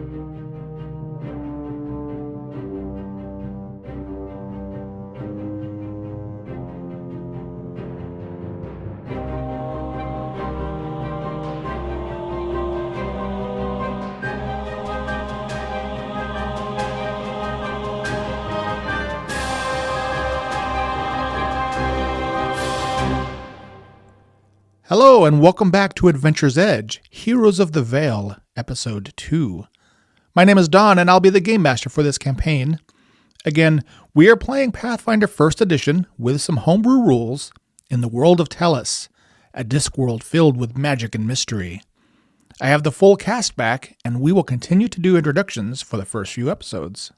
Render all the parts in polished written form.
Hello and welcome back to Adventure's Edge, Heroes of the Vale, Episode 2. My name is Don and I'll be the Game Master for this campaign. Again, we are playing Pathfinder 1st Edition with some homebrew rules in the world of Tellus, a Discworld filled with magic and mystery. I have the full cast back and we will continue to do introductions for the first few episodes.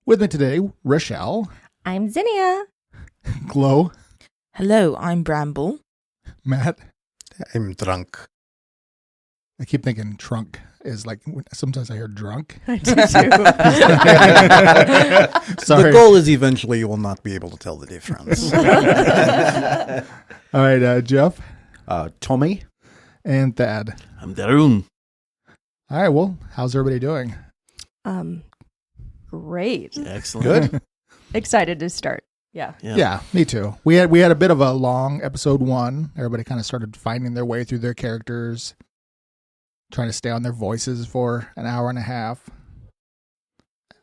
With me today, Rochelle. I'm Zinnia. Glow. Hello, I'm Bramble. Matt. I'm drunk. I keep thinking trunk is like, sometimes I hear drunk. I do too. Sorry. The goal is eventually you will not be able to tell the difference. All right, Jeff. Tommy. And Thad. I'm Darun. All right, well, how's everybody doing? Great. Excellent. Good. Excited to start. Yeah. Yeah, me too. We had a bit of a long episode 1. Everybody kind of started finding their way through their characters, trying to stay on their voices for an hour and a half.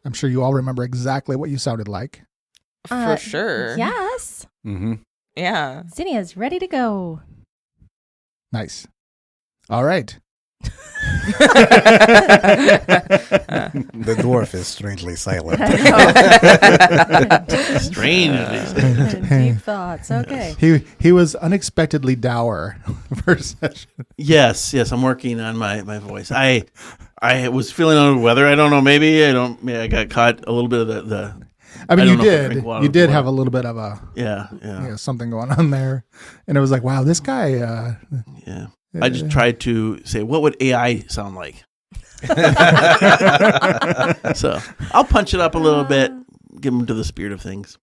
I'm sure you all remember exactly what you sounded like. For sure. Yes. Mm-hmm. Yeah. Zinnia's ready to go. Nice. All right. The dwarf is strangely silent. Strange. Deep thoughts. Okay. He was unexpectedly dour first session. Yes, I'm working on my voice. I was feeling under the weather. I don't know. Maybe I got caught a little bit of the I mean, I you don't know if I drink water did before. have a little bit of a something going on there, and it was like, wow, this guy. Yeah. I just tried to say, what would AI sound like? So I'll punch it up a little bit, give him to the spirit of things.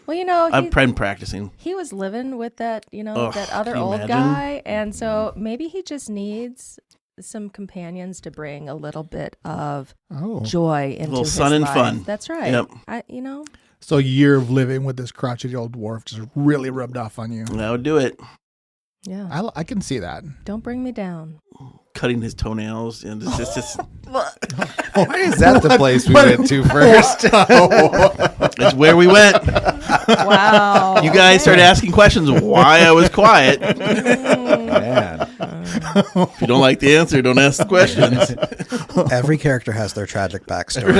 Well, I've been practicing. he was living with that, Ugh, that other can you old imagine? guy, and so maybe he just needs some companions to bring a little bit of joy into little his sun and life. fun. That's right. Yep. So a year of living with this crotchety old dwarf just really rubbed off on you. That would do it. Yeah. I can see that. Don't bring me down. Cutting his toenails and just Why is that the place we went to first? that's where we went. Wow. You guys started asking questions why I was quiet. Man. If you don't like the answer, don't ask the questions. Every character has their tragic backstory.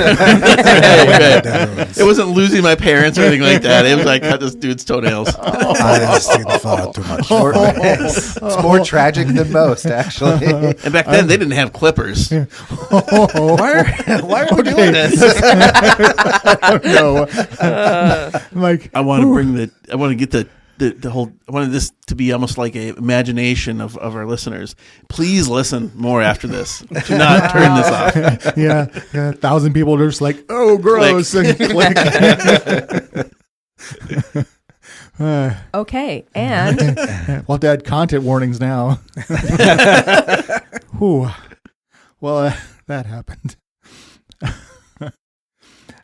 It wasn't losing my parents or anything like that. It was like cut this dude's tonenails. I've seen far too much. It's more tragic than most, actually. And back then, they didn't have clippers. Why are we doing this? No. Like I want to get the whole, I wanted this to be almost like an imagination of our listeners. Please listen more after this. Do not turn this off. yeah, 1,000 people are just like, oh, gross, and click. Okay, and We'll have to add content warnings now. Whew. Well, that happened.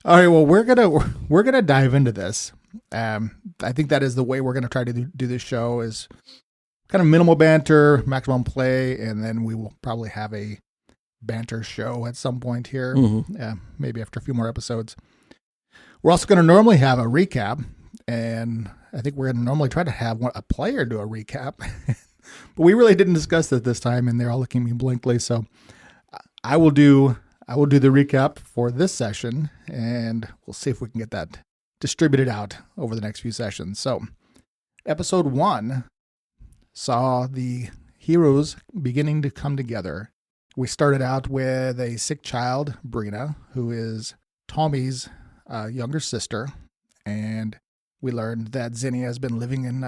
All right. Well, we're gonna dive into this. I think that is the way we're gonna try to do this show is kind of minimal banter, maximum play, and then we will probably have a banter show at some point here. Mm-hmm. Maybe after a few more episodes. We're also going to normally have a recap, and I think we're going to normally try to have a player do a recap. But we really didn't discuss that this time, and they're all looking at me blankly. So I will do the recap for this session, and we'll see if we can get that distributed out over the next few sessions. So episode 1 saw the heroes beginning to come together. We started out with a sick child, Brina, who is Tommy's younger sister, and we learned that Zinnia has been living in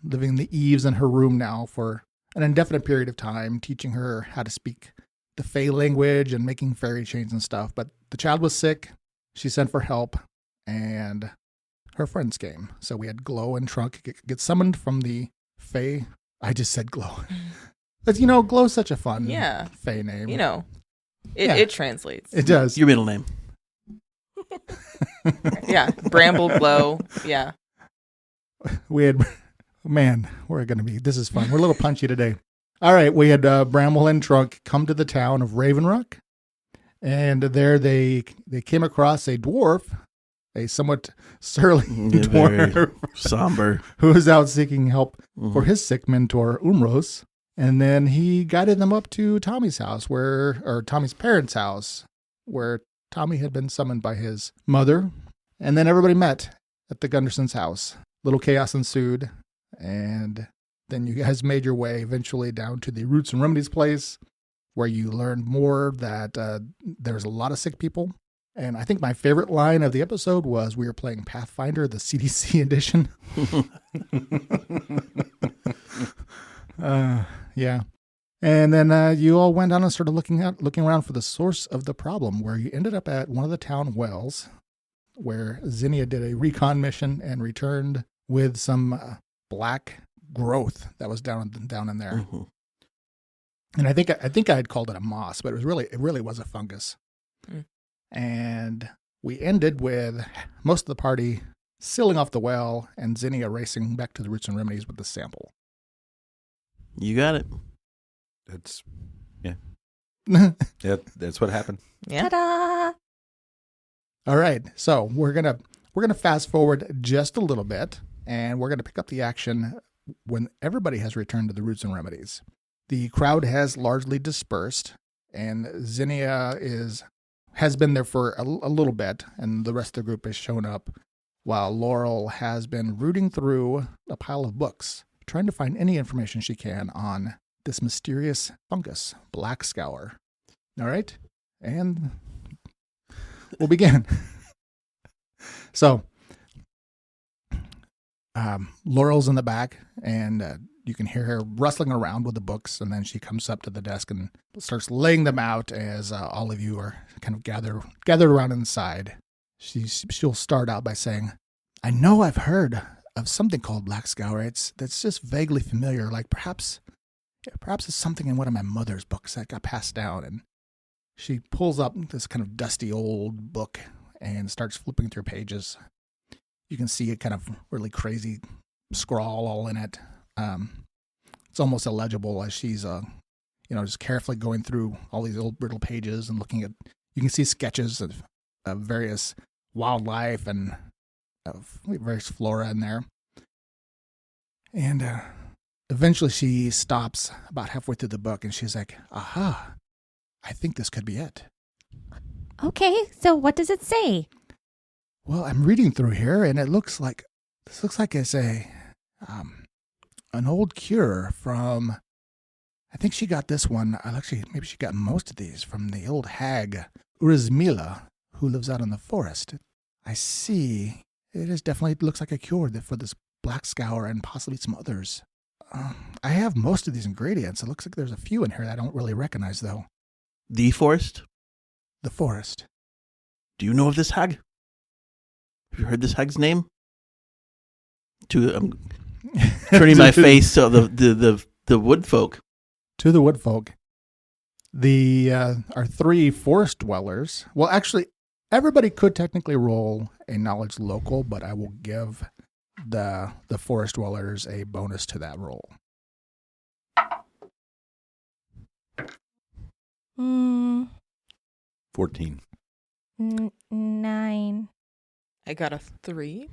the eaves in her room now for an indefinite period of time, teaching her how to speak the Fae language and making fairy chains and stuff. But the child was sick. She sent for help, and her friends came. So we had Glow and Trunk get summoned from the Fae. I just said Glow. But, Glow's such a fun Fae name. It translates. It does. Your middle name. Yeah. Bramble blow. Yeah. We had, man, we're going to be, this is fun. We're a little punchy today. All right. We had Bramble and Trunk come to the town of Ravenrock. And there they came across a dwarf, a somewhat surly Very dwarf, somber. who was out seeking help for his sick mentor, Umros. And then he guided them up to Tommy's house, or Tommy's parents' house, where Tommy had been summoned by his mother. And then everybody met at the Gundersons' house. Little chaos ensued. And then you guys made your way eventually down to the Roots and Remedies place, where you learned more that there's a lot of sick people. And I think my favorite line of the episode was we were playing Pathfinder, the CDC edition. Yeah. And then you all went on and started looking around for the source of the problem, where you ended up at one of the town wells, where Zinnia did a recon mission and returned with some black growth that was down in there. Mm-hmm. And I think I had called it a moss, but it really was a fungus. Mm. And we ended with most of the party sealing off the well and Zinnia racing back to the Roots and Remedies with the sample. You got it. That's that's what happened. Yeah. Ta-da! All right, so we're gonna fast forward just a little bit, and we're gonna pick up the action when everybody has returned to the Roots and Remedies. The crowd has largely dispersed, and Zinnia has been there for a little bit, and the rest of the group has shown up, while Laurel has been rooting through a pile of books, trying to find any information she can on this mysterious fungus, black scour. All right, and we'll begin. So, Laurel's in the back, and you can hear her rustling around with the books, and then she comes up to the desk and starts laying them out as all of you are kind of gathered around inside. She'll start out by saying, "I know I've heard of something called black scour. That's just vaguely familiar. Like perhaps it's something in one of my mother's books that got passed down." And she pulls up this kind of dusty old book and starts flipping through pages. You can see a kind of really crazy scrawl all in it. It's almost illegible as she's, just carefully going through all these old brittle pages and looking at. You can see sketches of various wildlife and of various flora in there. And eventually she stops about halfway through the book and she's like, "Aha, I think this could be it." Okay, so what does it say? Well, I'm reading through here and it looks like it's an old cure from, I think she got this one. Actually, maybe she got most of these from the old hag, Urizmila, who lives out in the forest. I see. It definitely looks like a cure for this black scour and possibly some others. I have most of these ingredients. It looks like there's a few in here that I don't really recognize, though. The forest? The forest. Do you know of this hag? Have you heard this hag's name? I'm turning my face to the wood folk. To the wood folk. Our three forest dwellers. Well, actually, everybody could technically roll a knowledge local, but I will give the forest dwellers a bonus to that roll. 14. 9. I got a 3.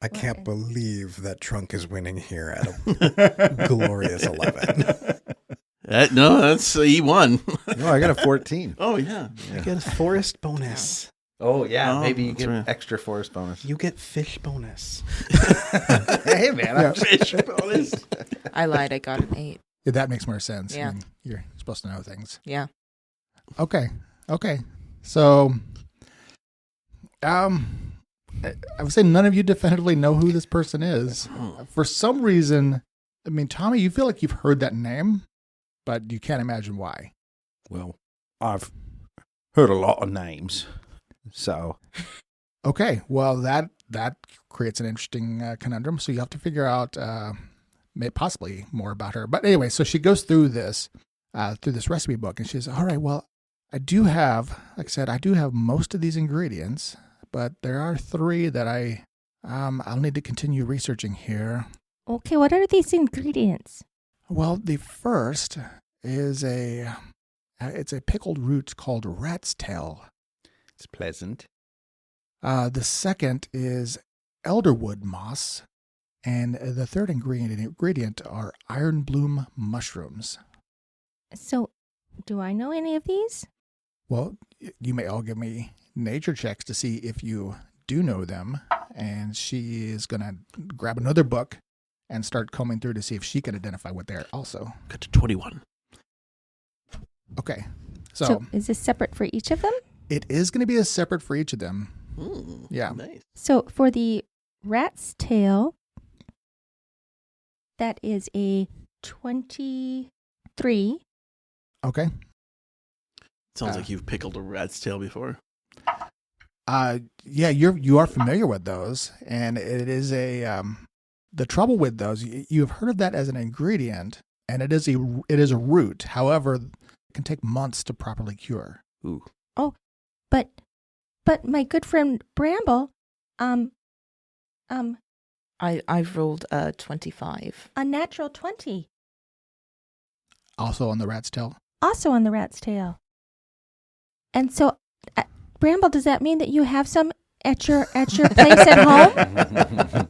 I can't believe that Trunk is winning here at a glorious 11. No, that's he won. No, I got a 14. Oh yeah. You get a forest bonus. Oh, yeah. Oh, Maybe you that's get right. extra forest bonus. You get fish bonus. Hey, man. I'm Fish bonus. I lied. I got an 8. Yeah, that makes more sense. Yeah. I mean, you're supposed to know things. Yeah. Okay. So, I would say none of you definitively know who this person is. For some reason, I mean, Tommy, you feel like you've heard that name, but you can't imagine why. Well, I've heard a lot of names. So, Okay, well, that creates an interesting conundrum. So you have to figure out possibly more about her. But anyway, so she goes through this recipe book, and she says, "All right, well, I do have, like I said, I do have most of these ingredients, but there are 3 that I'll need to continue researching here. Okay, what are these ingredients? Well, the first is it's a pickled root called rat's tail. It's pleasant. The second is elderwood moss, and the third ingredient are iron bloom mushrooms. So, do I know any of these? Well, you may all give me nature checks to see if you do know them, and she is going to grab another book and start combing through to see if she can identify what they are also. Got to 21. Okay. So So is this separate for each of them? it is going to be a separate for each of them. Yeah. Nice. So for the rat's tail, that is a 23. Okay. Sounds like you've pickled a rat's tail before. Yeah, you are familiar with those, and it is the trouble with those, you've heard of that as an ingredient, and it is a root. However, it can take months to properly cure. Ooh. Oh, but my good friend Bramble, I've rolled a 25. a natural 20, Also on the rat's tail. also on the rat's tail. And so, Bramble, does that mean that you have some at your place at home?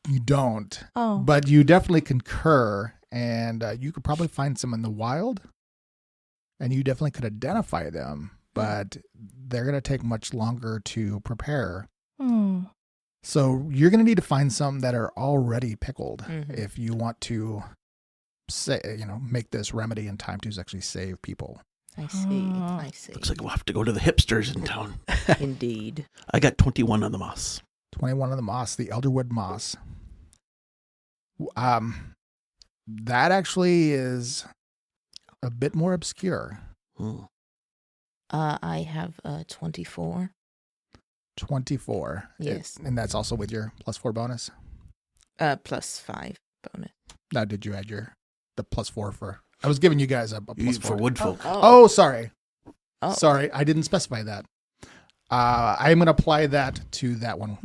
You don't, Oh, but you definitely concur, and you could probably find some in the wild, and you definitely could identify them, but they're going to take much longer to prepare. So you're going to need to find some that are already pickled if you want to make this remedy in time to actually save people. I see. Looks like we'll have to go to the hipsters in town. Indeed. I got 21 on the moss. 21 of the moss, the elderwood moss. That actually is a bit more obscure. I have 24. 24. Yes. And that's also with your +4 bonus. Plus 5 bonus. Now, did you add the +4 for? I was giving you guys a +4 For woodfolk. Oh, sorry. Oh. Sorry, I didn't specify that. I am going to apply that to that one.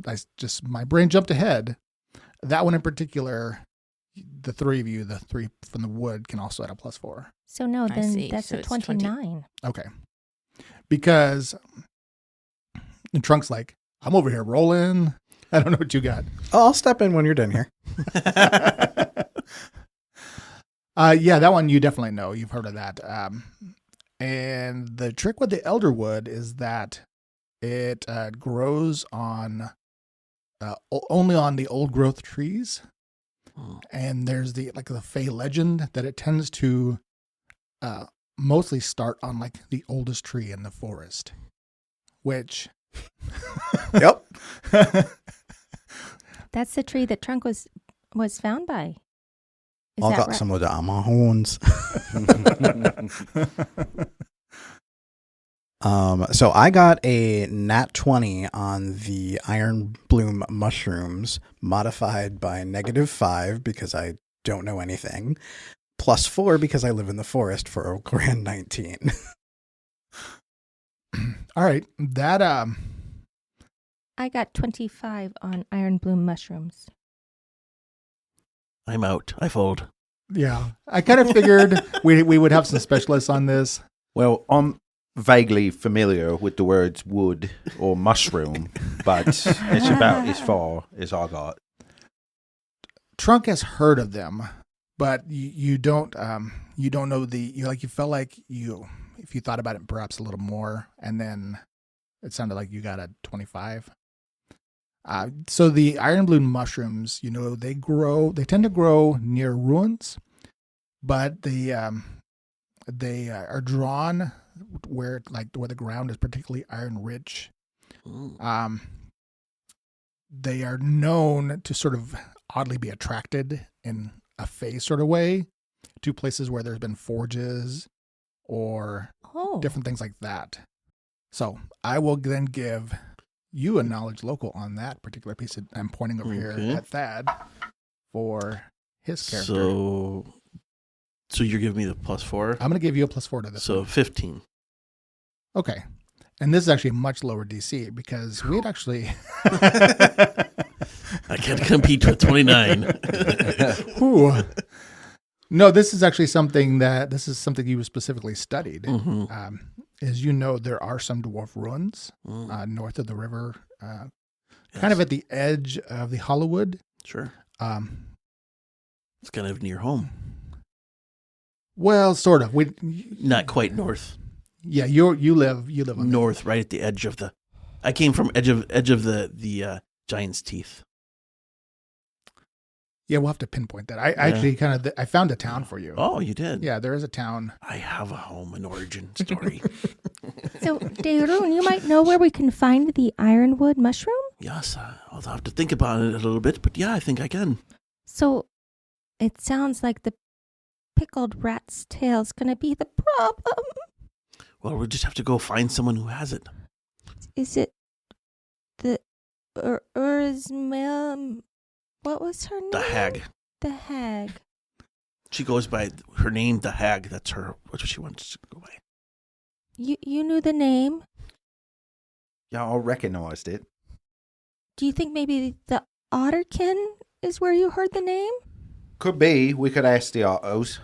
My brain jumped ahead. That one in particular, the 3 of you, the 3 from the wood, can also add a +4. so no, I then see. that's So a it's 20. 29. Okay. Because the Trunk's like, I'm over here rolling. I don't know what you got. Oh, I'll step in when you're done here. Yeah, that one you definitely know. You've heard of that. And the trick with the elderwood is that it grows on only on the old growth trees. And there's the Fey legend that it tends to mostly start on the oldest tree in the forest, which Yep. That's the tree that Trunk was found by. Is I that got right? some of that on my horns. So I got a nat 20 on the iron bloom mushrooms, modified by -5 because I don't know anything, +4 because I live in the forest for a grand 19. all right, that I got 25 on iron bloom mushrooms. I'm out. I fold. yeah, I kind of figured we would have some specialists on this. Well, I'm vaguely familiar with the words wood or mushroom, but it's about as far as I got. Trunk has heard of them, but you don't know you felt like if you thought about it perhaps a little more, and then it sounded like you got a 25. So the iron bloom mushrooms, they tend to grow near ruins, but they are drawn where the ground is particularly iron rich. They are known to sort of oddly be attracted in a Fey sort of way to places where there's been forges or different things like that. So I will then give you a knowledge local on that particular piece. I'm pointing over here at Thad for his character. So you're giving me the +4? I'm going to give you a +4 to this. So one. 15. Okay. And this is actually a much lower DC because we had actually. I can't compete with 29. Ooh. No, this is actually something you specifically studied. Mm-hmm. As you know, there are some dwarf ruins north of the river, kind of at the edge of the Hollywood. Sure. It's kind of near home. Well, sort of. Not quite north. Yeah, you live on North, right at the edge of the. I came from edge of the Giant's Teeth. Yeah, we'll have to pinpoint that. I actually I found a town for you. Oh, you did? Yeah, there is a town. I have a home, an origin story. So, Dairun, you might know where we can find the ironwood mushroom? Yes, I'll have to think about it a little bit, but yeah, I think I can. So, it sounds like the pickled rat's tail's going to be the problem. Well, we'll just have to go find someone who has it. Is it the Urzmil? What was her name? The hag. The hag. She goes by her name, the hag. That's her. That's what she wants to go by. You knew the name? Yeah, I recognised it. Do you think maybe the Otterkin is where you heard the name? Could be. We could ask the Ottos.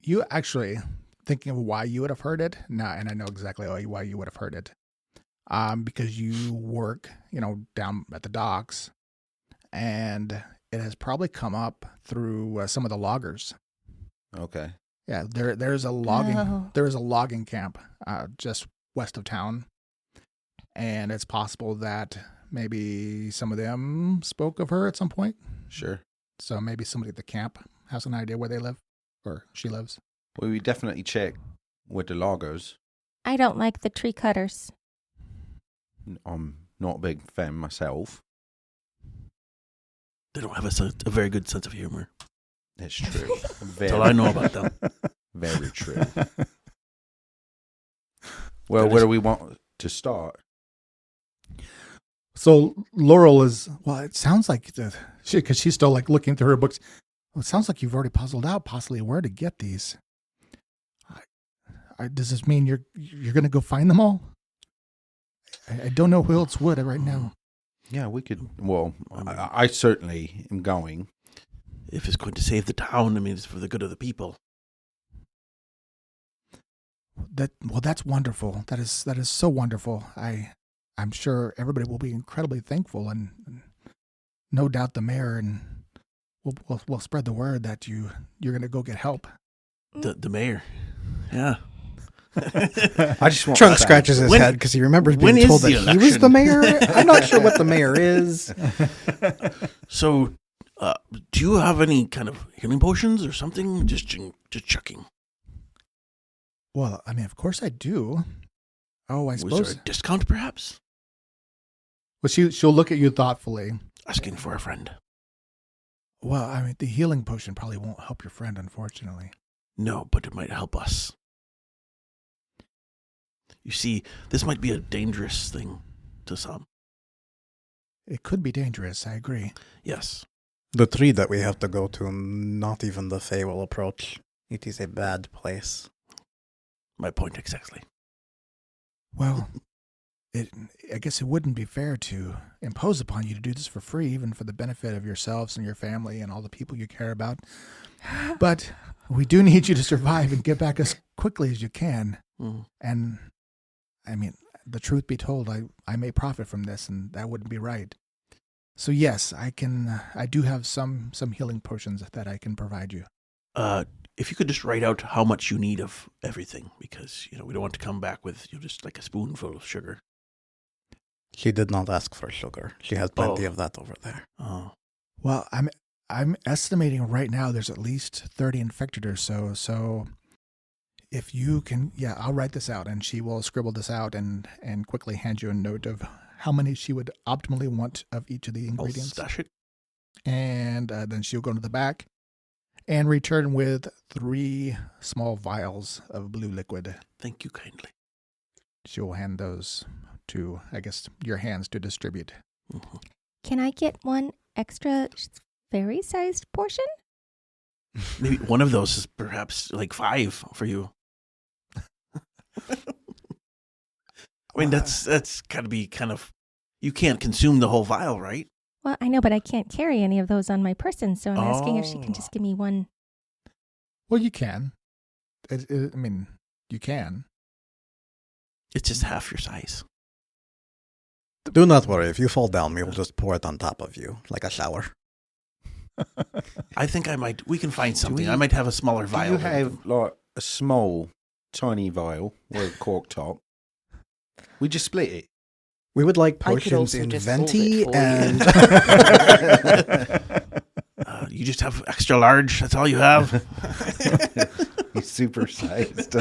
You actually thinking of why you would have heard it? No, and I know exactly why you would have heard it. Because you work, down at the docks, and it has probably come up through some of the loggers. Okay. Yeah, there's a logging camp just west of town, and it's possible that maybe some of them spoke of her at some point. Sure. So maybe somebody at the camp has an idea where they live, or she lives. Well, we definitely check with the loggers. I don't like the tree cutters. I'm not a big fan myself. They don't have a very good sense of humor. That's true. That's all I know about them. Very true. Well, where do we want to start? So Laurel is, it sounds like, because she's still like looking through her books. Well, it sounds like you've already puzzled out possibly where to get these. Does this mean you're going to go find them all? I don't know who else would right now. Yeah, we could. Well, I certainly am going. If it's going to save the town, I mean, it's for the good of the people. That's wonderful. That is so wonderful. I'm sure everybody will be incredibly thankful, and no doubt the mayor and we'll spread the word that you're going to go get help. The mayor, yeah. I just want Trunk scratches his head because he remembers being told that he was the mayor. I'm not sure what the mayor is. So, do you have any kind of healing potions or something? Just checking. Well, I mean, of course I do. Oh, I suppose. Was there a discount, perhaps? Well, she'll look at you thoughtfully. Asking for a friend. Well, I mean, the healing potion probably won't help your friend, unfortunately. No, but it might help us. You see, this might be a dangerous thing to some. It could be dangerous, I agree. Yes. The tree that we have to go to, not even the Fae will approach. It is a bad place. My point exactly. Well, I guess it wouldn't be fair to impose upon you to do this for free, even for the benefit of yourselves and your family and all the people you care about. But we do need you to survive and get back as quickly as you can. Mm. And, I mean, the truth be told, I may profit from this, and that wouldn't be right. So yes, I do have some healing potions that I can provide you. If you could just write out how much you need of everything, because, we don't want to come back with just like a spoonful of sugar. She did not ask for sugar. She has plenty of that over there. Oh. Well, I'm estimating right now there's at least 30 infected or so. So if you can, I'll write this out, and she will scribble this out and quickly hand you a note of how many she would optimally want of each of the ingredients. I'll stash it. And then she'll go to the back and return with 3 small vials of blue liquid. Thank you kindly. She will hand those to, I guess, your hands to distribute. Mm-hmm. Can I get one extra fairy-sized portion? Maybe one of those is perhaps like 5 for you. I mean, that's got to be kind of. You can't consume the whole vial, right? Well, I know, but I can't carry any of those on my person, so I'm asking if she can just give me one. Well, you can. I mean, you can. It's just half your size. Do not worry. If you fall down, we will just pour it on top of you like a shower. I think we can find something. we- I might have a smaller Do vial. you have like a small, tiny vial with a cork top? We just split it. We would like I could potions also in just hold venti it for you. and You just have extra large. That's all you have. He's supersized.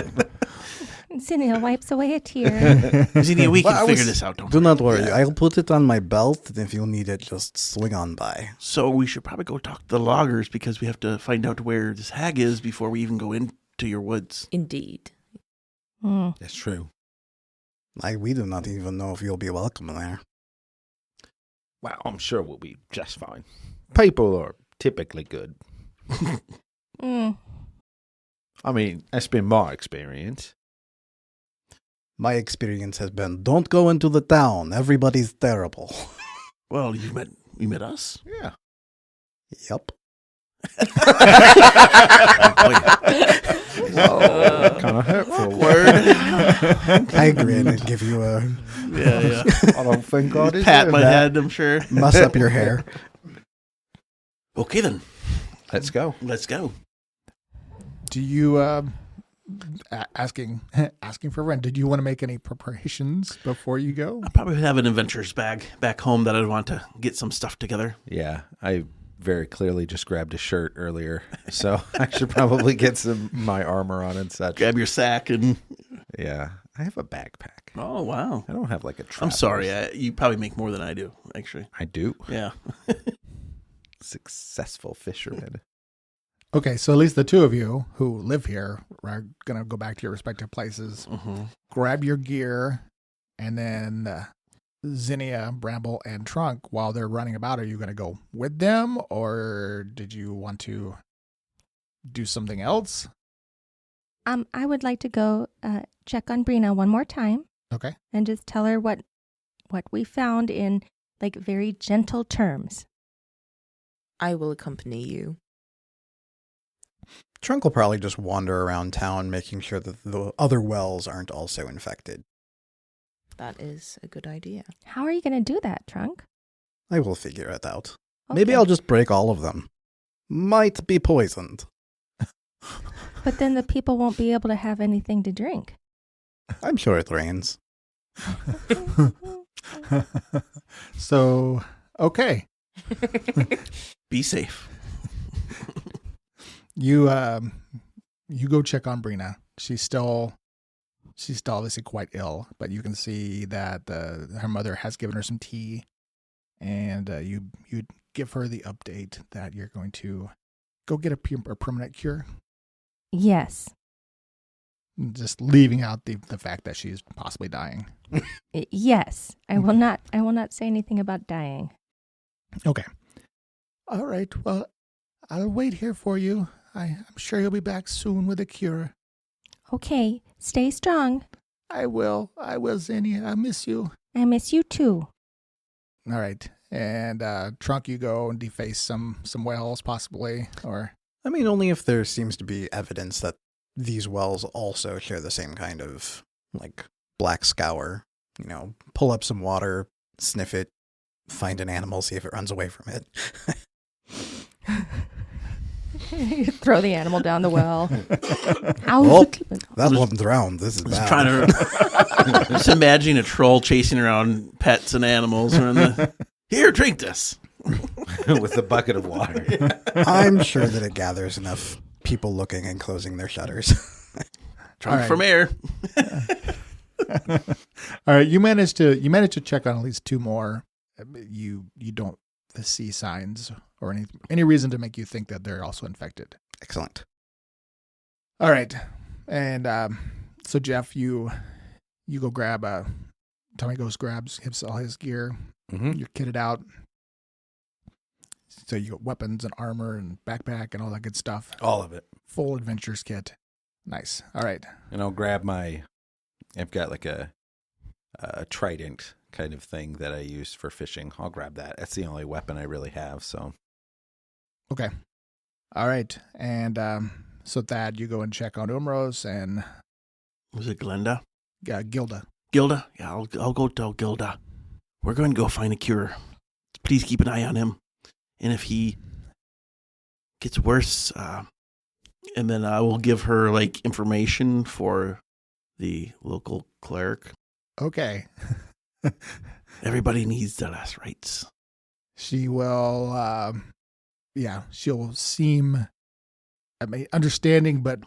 Zinnia wipes away a tear. Zinnia, we Well, can I figure was- this out. Don't do worry. not worry. I'll put it on my belt, and if you need it, just swing on by. So we should probably go talk to the loggers because we have to find out where this hag is before we even go into your woods. Indeed. Hmm. That's true. We do not even know if you'll be welcome there. Well, I'm sure we'll be just fine. People are typically good. Mm. I mean, that's been my experience. My experience has been, don't go into the town. Everybody's terrible. Well, you met us. Yeah. Yep. Whoa, kind of hurtful. I agree and give you a Yeah. I don't think I deserve Pat my that. head, I'm sure. muss up your hair. Okay, then. Let's go. Let's go. Do you asking for rent? Did you want to make any preparations before you go? I probably have an adventurer's bag back home that I'd want to get some stuff together. Yeah, I very clearly just grabbed a shirt earlier, so I should probably get my armor on and such. Grab your sack and... Yeah, I have a backpack. Oh, wow. I don't have like a trap. I'm sorry. You probably make more than I do, actually. I do. Yeah. Successful fisherman. Okay, so at least the two of you who live here are going to go back to your respective places, grab your gear, and then Zinnia, Bramble, and Trunk, while they're running about, are you going to go with them, or did you want to do something else? I would like to go check on Brina one more time Okay. and just tell her what we found in like very gentle terms. I will accompany you. Trunk will probably just wander around town, making sure that the other wells aren't also infected. That is a good idea. How are you going to do that, Trunk? I will figure it out. Maybe Okay. I'll just break all of them. Might be poisoned. But then the people won't be able to have anything to drink. I'm sure it rains. So, okay. Be safe. You go check on Brina. She's still obviously quite ill, but you can see that her mother has given her some tea, and you give her the update that you're going to go get a permanent cure, Yes. just leaving out the fact that she's possibly dying. Yes. I will not say anything about dying. Okay. All right. Well, I'll wait here for you. I'm sure you'll be back soon with a cure. Okay. Stay strong. I will, Zinnia. I miss you. I miss you too. All right. And Trunk, you go and deface some whales, possibly, or I mean, only if there seems to be evidence that these wells also share the same kind of, like, black scour. You know, pull up some water, sniff it, find an animal, see if it runs away from it. You throw the animal down the well. Oh, Ouch. that one drowned. This is I was bad. trying to just imagine a troll chasing around pets and animals. Here, drink this. With a bucket of water. I'm sure that it gathers enough people looking and closing their shutters. Trunk All right. from air. all right. You managed to check on at least two more. You don't see signs or any reason to make you think that they're also infected. Excellent. All right. And so Jeff, you go grab Tommy goes grabs all his gear. Mm-hmm. You're kitted out. So you got weapons and armor and backpack and all that good stuff. All of it. Full adventures kit. Nice. All right. And I'll grab I've got like a trident kind of thing that I use for fishing. I'll grab that. That's the only weapon I really have, so. Okay. All right. And so Thad, you go and check on Umros and Was it Glenda? Gilda. Gilda? Yeah, I'll go tell Gilda. We're going to go find a cure. Please keep an eye on him. And if he gets worse, and then I will give her like information for the local cleric. Okay. Everybody needs their last rites. She will, she'll seem, understanding, but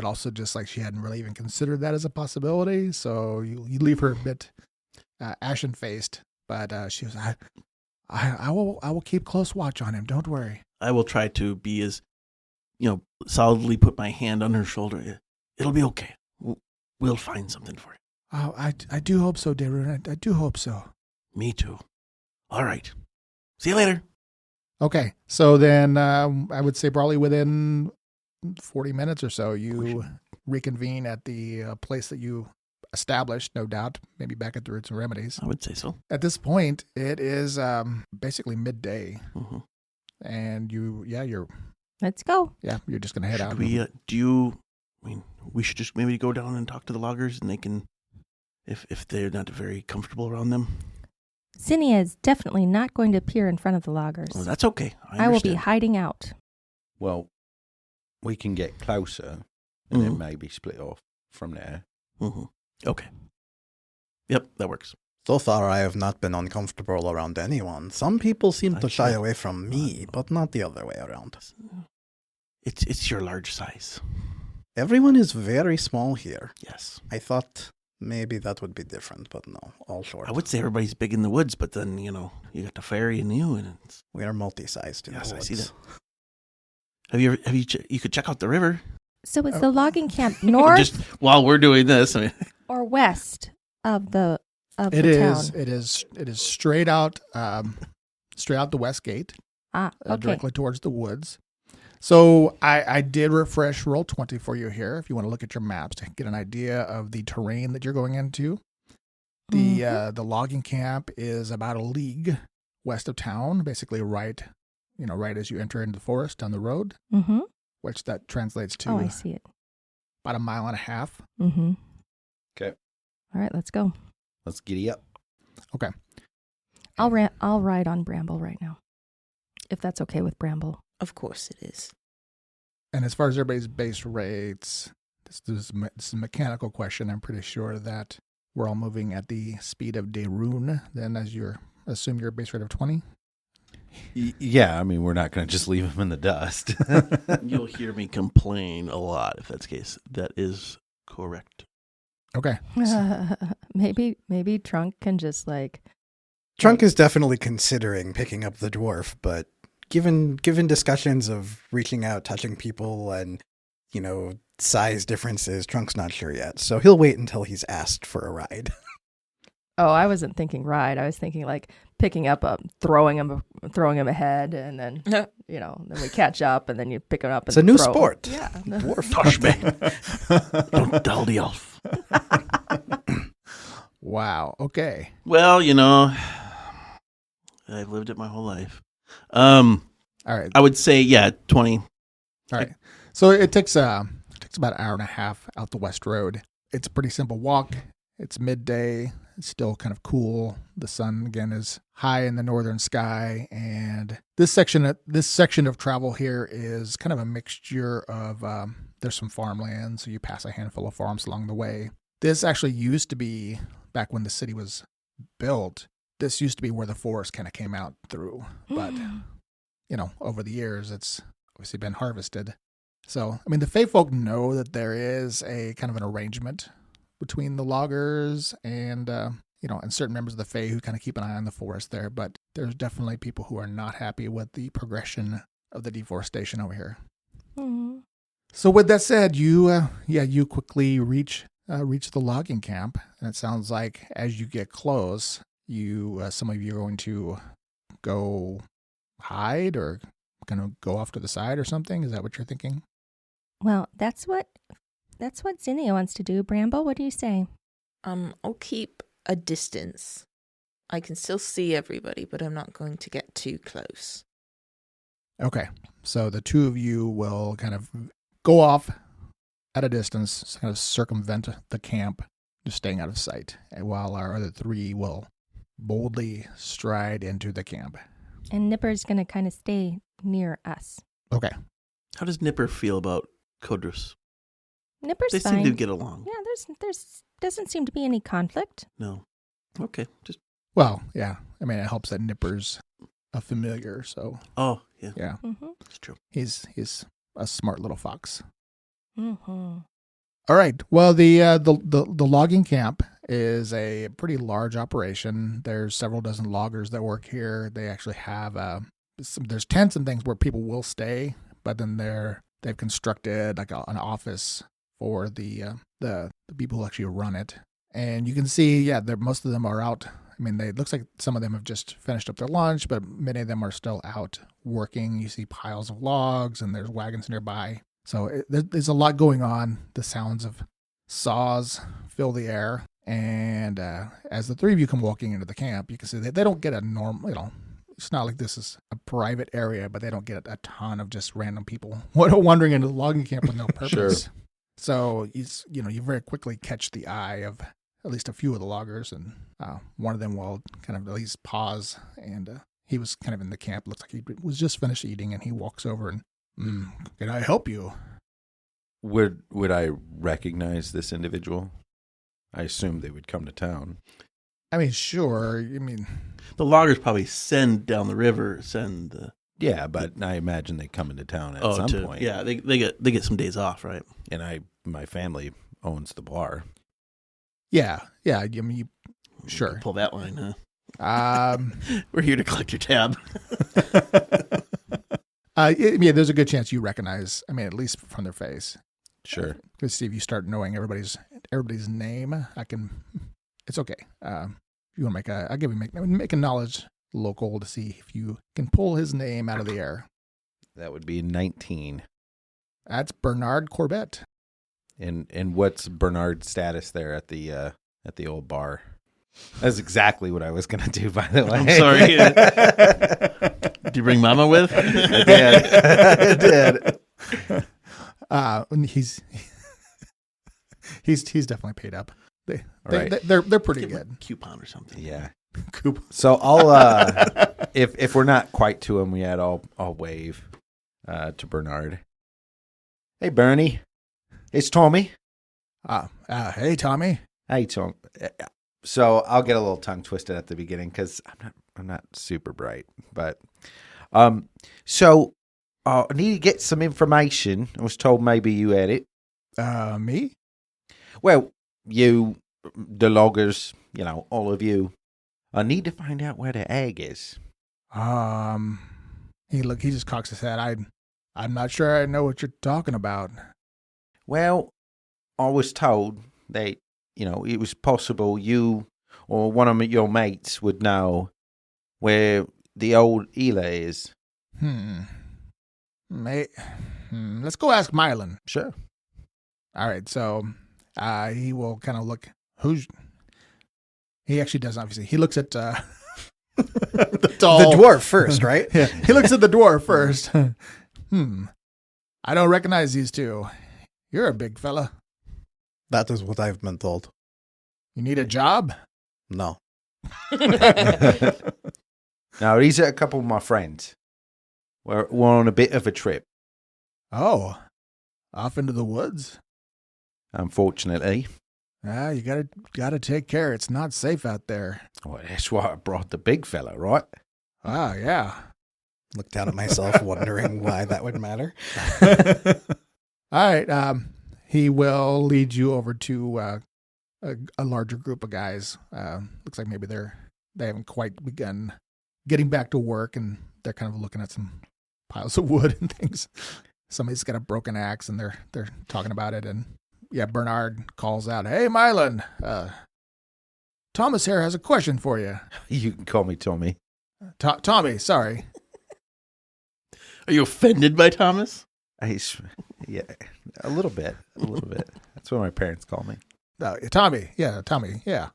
also just like she hadn't really even considered that as a possibility. So you leave her a bit ashen-faced, but she was, I will keep close watch on him. Don't worry. I will try to be as, solidly put my hand on her shoulder. It'll be okay. We'll find something for you. Oh, I do hope so, Darun. I do hope so. Me too. All right. See you later. Okay. So then I would say probably within 40 minutes or so, you reconvene at the place that you established, no doubt, maybe back at the Roots and Remedies. I would say so. At this point, it is basically midday. Mm-hmm. And you're Let's go. you're just going to head out. We should just maybe go down and talk to the loggers and they can, if they're not very comfortable around them. Zinnia is definitely not going to appear in front of the loggers. Well, that's okay. I will be understand. hiding out. Well, we can get closer and then Mhm. maybe split off from there. Mm-hmm. Okay. Yep, that works. So far, I have not been uncomfortable around anyone. Some people seem to shy Okay. away from me, but not the other way around. It's your large size. Everyone is very small here. Yes. I thought maybe that would be different, but no, all short. I would say everybody's big in the woods, but then, you got the fairy and you, and it's, We are multi-sized in Yes, the I woods. see that. You could check out the river. So is the logging camp north Just while we're doing this. I mean, or west of the It the is. town? It is straight out the west gate, Okay. directly towards the woods. So I did refresh Roll20 for you here, if you want to look at your maps to get an idea of the terrain that you're going into. The logging camp is about a league west of town, basically right as you enter into the forest down the road, Mm-hmm. which that translates to Oh, I see it. about a mile and a half. Mm-hmm. Okay. All right, let's go. Let's giddy up. Okay. I'll ride on Bramble right now, if that's okay with Bramble. Of course it is. And as far as everybody's base rates, this is a mechanical question. I'm pretty sure that we're all moving at the speed of Darun. Then, as assume your base rate of 20. Yeah, I mean, we're not going to just leave him in the dust. you'll hear me complain a lot if that's the case. That is correct. Okay. Maybe Trunk can just Trunk is definitely considering picking up the dwarf, but given discussions of reaching out, touching people, and size differences, Trunk's not sure yet. So he'll wait until he's asked for a ride. Oh, I wasn't thinking ride. I was thinking picking up, throwing him ahead, and then then we catch up, and then you pick him up. And It's a new throw. sport. Yeah. Dwarf. Tosh me. Don't tell the elf. Wow. Okay. Well, I've lived it my whole life. All right. I would say, 20. All right. So it takes about an hour and a half out the west road. It's a pretty simple walk. It's midday. It's still kind of cool. The sun again is high in the northern sky, and this section of travel here is kind of a mixture of there's some farmland, so you pass a handful of farms along the way. This actually used to be, back when the city was built, this used to be where the forest kind of came out through, but over the years it's obviously been harvested. So, I mean, the Fae folk know that there is a kind of an arrangement between the loggers and certain members of the Fae who kind of keep an eye on the forest there. But there's definitely people who are not happy with the progression of the deforestation over here. Mm-hmm. So with that said, you quickly reach the logging camp, and it sounds like as you get close, some of you are going to go hide or kind of go off to the side or something? Is that what you're thinking? Well, that's what Zinnia wants to do. Bramble, what do you say? I'll keep a distance. I can still see everybody, but I'm not going to get too close. Okay. So the two of you will kind of go off at a distance, kind of circumvent the camp, just staying out of sight, and while our other three will boldly stride into the camp. And Nipper's going to kind of stay near us. Okay. How does Nipper feel about Kodrus? Nipper's They fine. seem to get along. Yeah, there's doesn't seem to be any conflict. No. Okay. Just. Well, yeah. I mean, it helps that Nipper's a familiar, so Oh, yeah. yeah, Mm-hmm. That's true. he's a smart little fox. Mm-hmm. All right. Well, the logging camp is a pretty large operation. There's several dozen loggers that work here. They actually have there's tents and things where people will stay, but then they've constructed like an office for the people who actually run it. And you can see, yeah, most of them are out. I mean, it looks like some of them have just finished up their lunch, but many of them are still out working. You see piles of logs, and there's wagons nearby. So there's a lot going on. The sounds of saws fill the air. And as the three of you come walking into the camp, you can see that they don't get a normal, it's not like this is a private area, but they don't get a ton of just random people wandering into the logging camp with no purpose. Sure. So you very quickly catch the eye of at least a few of the loggers, and one of them will kind of at least pause, and he was kind of in the camp. Looks like he was just finished eating, and he walks over and, can I help you? Would I recognize this individual? I assume they would come to town. I mean, sure. I mean, The loggers probably send down the river, Yeah, but I imagine they come into town at some point. Yeah, they get some days off, right? And my family owns the bar. yeah. I mean, You sure. can pull that line, huh? Um, We're here to collect your tab. yeah, there's a good chance you recognize. I mean, at least from their face. Sure. Let's see if you start knowing everybody's name. It's okay. If you want to I'll give you make a knowledge local to see if you can pull his name out of the air. That would be 19. That's Bernard Corbett. And what's Bernard's status there at the old bar? That's exactly what I was going to do, by the way. I'm sorry. Did you bring Mama with? I did. And he's definitely paid up. Right. They're pretty Give him good. a coupon or something. Yeah. Coop. So I'll if we're not quite to him yet, I'll wave to Bernard. Hey, Bernie. It's Tommy. Hey, Tommy. Hey, Tom. So I'll get a little tongue twisted at the beginning because I'm not super bright, but so I need to get some information. I was told maybe you had it. Me? Well, you, the loggers, all of you. I need to find out where the egg is. He just cocks his head. I'm not sure I know what you're talking about. Well, I was told that, it was possible you or one of your mates would know where the old Ela is. Let's go ask Mylan. Sure. All right, so he will kind of look. He actually doesn't, obviously. He looks at the dwarf first, right? Yeah, he looks at the dwarf first. I don't recognize these two. You're a big fella. That is what I've been told. You need a job? No. Now, these are a couple of my friends. We're on a bit of a trip, Oh, off into the woods? unfortunately. You gotta take care. It's not safe out there. Well, that's why I brought the big fella, right? Yeah. Look down at myself, wondering why that would matter. All right. He will lead you over to a larger group of guys. Looks like maybe they haven't quite begun getting back to work, and they're kind of looking at some piles of wood and things. Somebody's got a broken axe, and they're talking about it. And yeah, Bernard calls out, "Hey, Mylan, Thomas here has a question for you." You can call me Tommy. Tommy, sorry. Are you offended by Thomas? Yeah, a little bit. That's what my parents call me. Tommy. Yeah, Tommy. Yeah.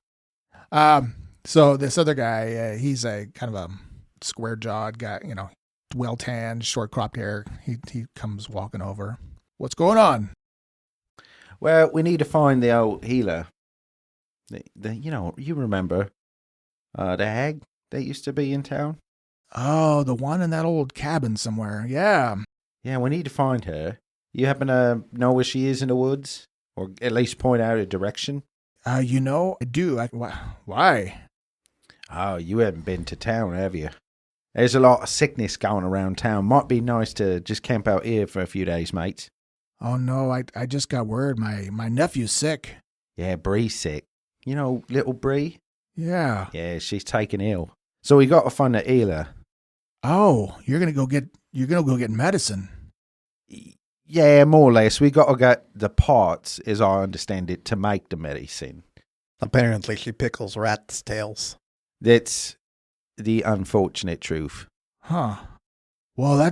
So this other guy, he's a kind of a square-jawed guy, well tanned, short cropped hair. He comes walking over. What's going on? Well, we need to find the old healer. You remember the hag that used to be in town? Oh, the one in that old cabin somewhere. Yeah. Yeah, we need to find her. You happen to know where she is in the woods? Or at least point out a direction? I do. Why? Oh, you haven't been to town, have you? There's a lot of sickness going around town. Might be nice to just camp out here for a few days, mates. Oh, no, I just got word. My nephew's sick. Yeah, Bree's sick. You know, little Bree? Yeah. Yeah, she's taken ill. So we got to find a healer. Oh, you're gonna go get medicine. Yeah, more or less. We got to get the parts, as I understand it, to make the medicine. Apparently, she pickles rats' tails. That's the unfortunate truth. Huh. Well,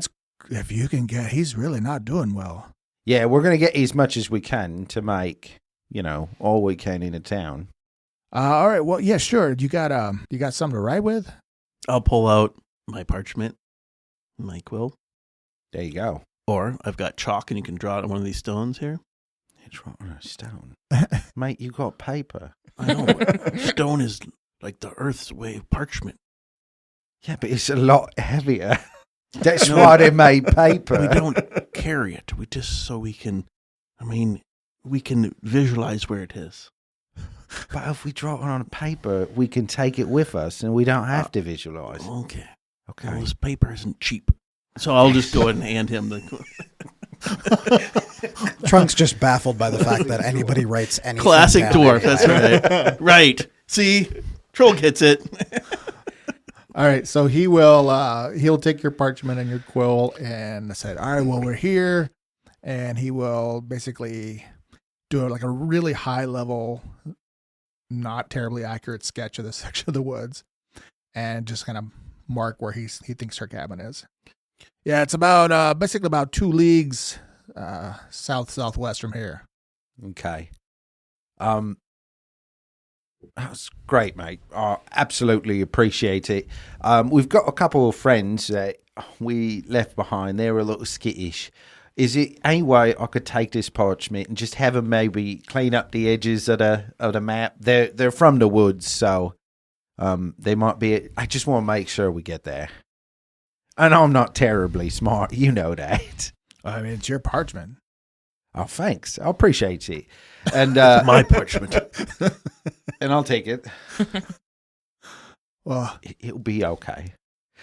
if you can get, he's really not doing well. Yeah, we're going to get as much as we can to make, all we can in the town. All right. Well, yeah, sure. You got something to write with? I'll pull out my parchment, my quill. There you go. Or I've got chalk and you can draw it on one of these stones here. It's right on a stone. Mate, you got paper. I know. Stone is like the earth's way of parchment. Yeah, but it's a lot heavier. That's why they made paper. We don't carry it. We just so we can visualize where it is. But if we draw it on paper, we can take it with us and we don't have to visualize. Okay. Okay. Well, this paper isn't cheap. So I'll just go ahead and hand him the Trunk's just baffled by the fact that anybody writes anything. classic down. dwarf. That's right. Right. See? Troll gets it. All right. So he'll take your parchment and your quill and said, all right, well, we're here. And he will basically do like a really high level, not terribly accurate sketch of this section of the woods and just kind of mark where he thinks her cabin is. Yeah, it's about basically about 2 leagues southwest from here. Okay. That's great, mate. Absolutely appreciate it. We've got a couple of friends that we left behind. They're a little skittish. Is it any way I could take this parchment and just have them maybe clean up the edges of the map? They're from the woods, so they might be. I just want to make sure we get there. And I'm not terribly smart, you know that. I mean, it's your parchment. Oh, thanks. I appreciate it. And My parchment. and I'll take it. Well, It'll be okay.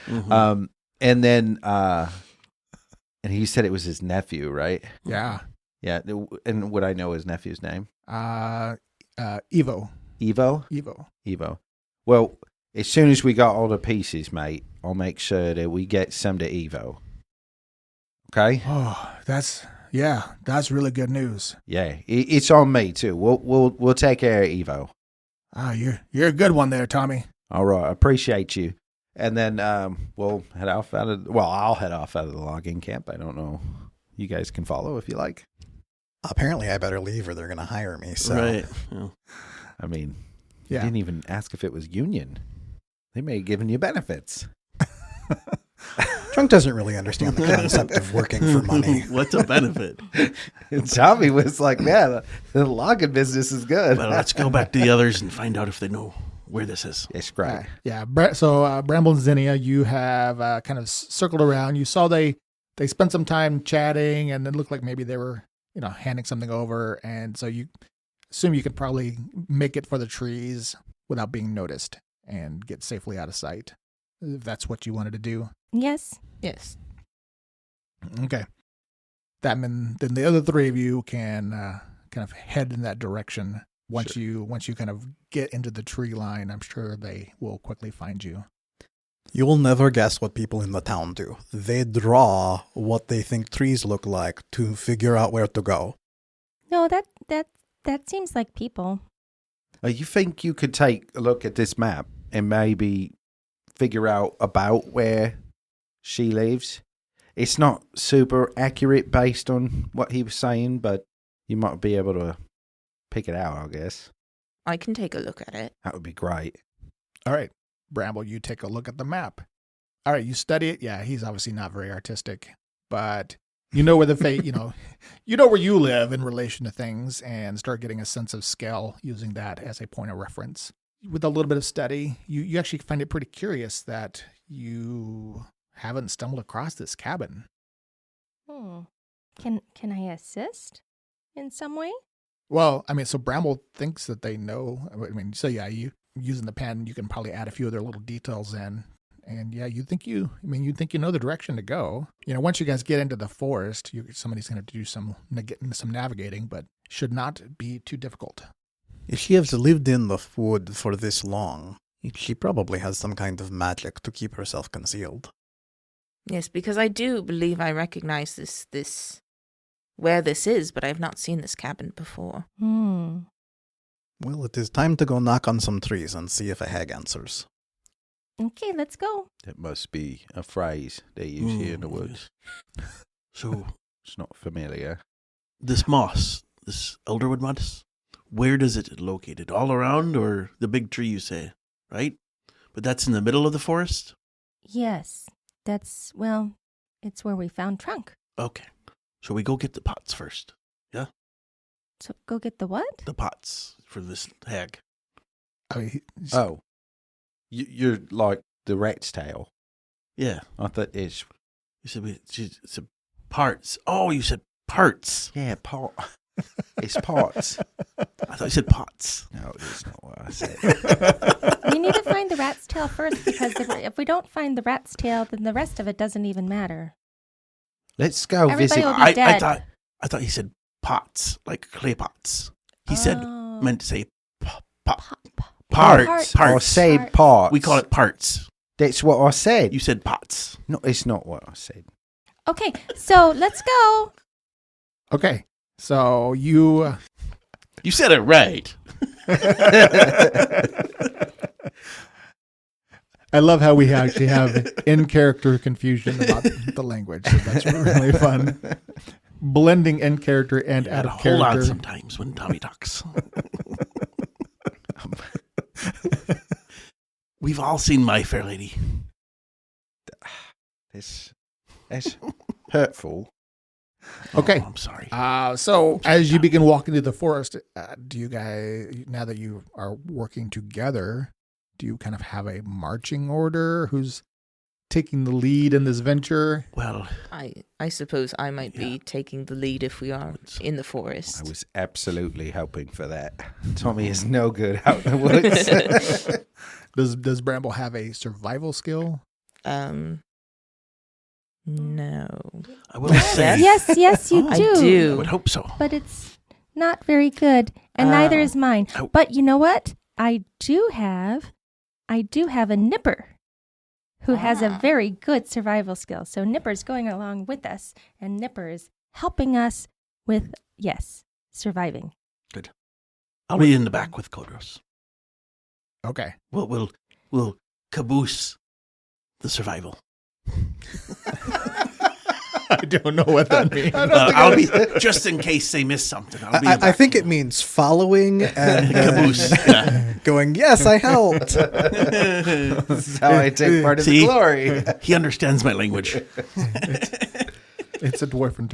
Mm-hmm. And then and he said it was his nephew, right? yeah. Yeah. And would I know his nephew's name? Evo. Evo. Well, as soon as we got all the pieces, mate, I'll make sure that we get some to Evo. Okay? Oh, that's really good news. Yeah, it's on me too. We'll take care of Evo. Ah, you're a good one there, Tommy. All right, appreciate you. And then we'll head off I'll head off out of the logging camp. I don't know. You guys can follow if you like. Apparently, I better leave or they're going to hire me. So. Right. Yeah. I mean, Yeah. you didn't even ask if it was union. They may have given you benefits. Trunk doesn't really understand the concept of working for money. What's a benefit? And Tommy was like, "Man, the logging business is good." Well, let's go back to the others and find out if they know where this is. It's great. Yeah. So Bramble and Zinnia, you have kind of circled around. You saw they spent some time chatting, and it looked like maybe they were handing something over, and so you assume you could probably make it for the trees without being noticed and get safely out of sight, if that's what you wanted to do. Yes. Yes. Okay. Then the other 3 of you can kind of head in that direction. Once you kind of get into the tree line, I'm sure they will quickly find you. You'll never guess what people in the town do. They draw what they think trees look like to figure out where to go. No, that seems like people. You think you could take a look at this map and maybe figure out about where she lives? It's not super accurate based on what he was saying, but you might be able to pick it out, I guess. I can take a look at it. That would be great. All right, Bramble, you take a look at the map. All right, you study it. Yeah, he's obviously not very artistic, but you know where you know where you live in relation to things, and start getting a sense of scale using that as a point of reference. With a little bit of study, you actually find it pretty curious that you haven't stumbled across this cabin. Can I assist in some way? Well, I mean, so Bramble thinks that they know. I mean, so yeah, you using the pen, you can probably add a few other little details in. And yeah, you think you know the direction to go. You know, once you guys get into the forest, somebody's going to do some navigating, but should not be too difficult. If she has lived in the wood for this long, she probably has some kind of magic to keep herself concealed. Yes, because I do believe I recognize this where this is, but I've not seen this cabin before. Well, it is time to go knock on some trees and see if a hag answers. Okay, let's go. It must be a phrase they use here in the woods. So It's not familiar. this moss, this elderwood moss, where does it located? All around, or the big tree you say, right? But that's in the middle of the forest? Yes, it's where we found Trunk. Okay. So we go get the pots first. So go get the what? The pots for this hag. I mean, Oh. You're like the rat's tail. Yeah. I thought it's... You said parts. Oh, you said parts. Yeah, pot. It's pots. I thought you said pots. No, it's not what I said. We need to find the rat's tail first, because if we don't find the rat's tail, then the rest of it doesn't even matter. Let's go Everybody visit... will be dead. I thought he said pots, like clay pots. He said, meant to say parts. Parts. I said pots. We call it parts. That's what I said. You said pots. No, it's not what I said. Okay, so let's go. okay, so you... You said it right. I love how we actually have in-character confusion about the language. So that's really fun. Blending in-character and out of Hold on character. sometimes when Tommy talks. We've all seen My Fair Lady. That's hurtful. Okay. Oh, I'm sorry. So as you begin walking through the forest, do you guys, now that you are working together, do you kind of have a marching order? Who's taking the lead in this venture? Well, I suppose I might be taking the lead if we are in the forest. I was absolutely hoping for that. Tommy is no good out in the woods. Does Bramble have a survival skill? No. I will say. Yes, you I do. I do. would hope so. But it's not very good, and neither is mine. Oh. But you know what? I do have a Nipper who has a very good survival skill. So Nipper's going along with us, and Nipper is helping us with, surviving. Good. I'll be in the back with Kodros. Okay. We'll caboose the survival. I don't know what that means. I'll be just in case they miss something. I'll be I think it means following and caboose. Yeah. going, yes, I helped. That's how I take part of the See? glory. He understands my language. It's a dwarven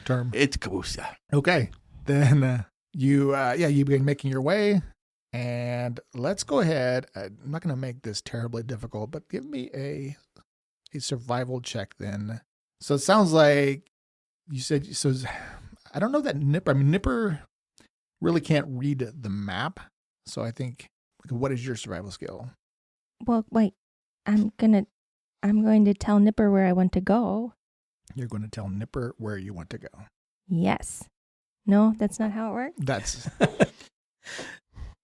term. It's caboose. Yeah. Okay. Then you begin making your way, and let's go ahead. I'm not going to make this terribly difficult, but give me a survival check then. So it sounds like you said, so I don't know that Nipper, Nipper really can't read the map. So I think, what is your survival skill? Well, wait. I'm going to tell Nipper where I want to go. You're going to tell Nipper where you want to go. Yes. No, that's not how it works. That's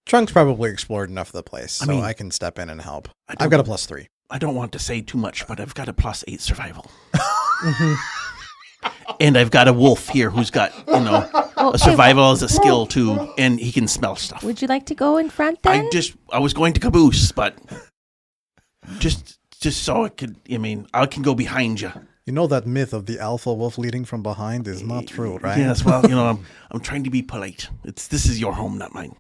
Trunk's probably explored enough of the place, so I mean, I can step in and help. I I've got a +3. I don't want to say too much, but I've got a +8 survival. And I've got a wolf here who's got, a survival as a skill too, and he can smell stuff. Would you like to go in front then? I was going to caboose, but just so I could, I can go behind you. You know that myth of the alpha wolf leading from behind is not true, right? Yes, well, I'm trying to be polite. This is your home, not mine.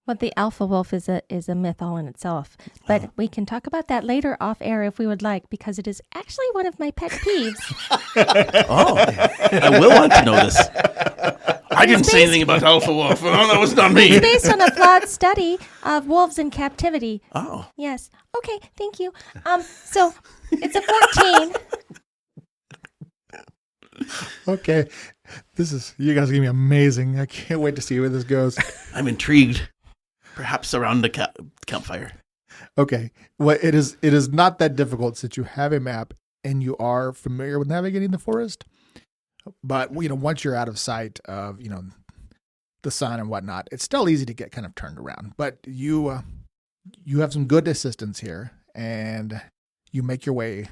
Well, the alpha wolf is a myth all in itself. But we can talk about that later off air if we would like, because it is actually one of my pet peeves. Oh, I will want to know this. I didn't say anything about alpha wolf. Oh, that was not me. It's based on a flawed study of wolves in captivity. Oh. Yes. Okay, thank you. So it's a 14. Okay. You guys are going to be amazing. I can't wait to see where this goes. I'm intrigued. Perhaps around the campfire. Okay. Well, it is not that difficult since you have a map and you are familiar with navigating the forest. But, once you're out of sight of, the sun and whatnot, it's still easy to get kind of turned around. But you have some good assistance here, and you make your way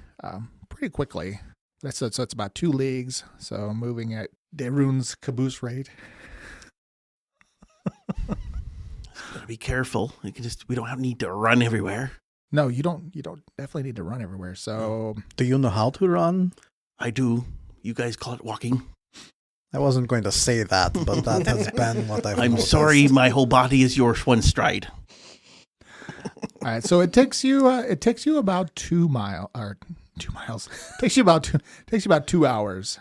pretty quickly. So it's about 2 leagues. So moving at Derun's caboose rate. Gotta be careful. We don't need to run everywhere. No, you don't definitely need to run everywhere. So Do you know how to run? I do. You guys call it walking. I wasn't going to say that, but that has been what I've I'm noticed. sorry, my whole body is yours one stride. all right, so it takes you about 2 miles. Takes you about 2 hours.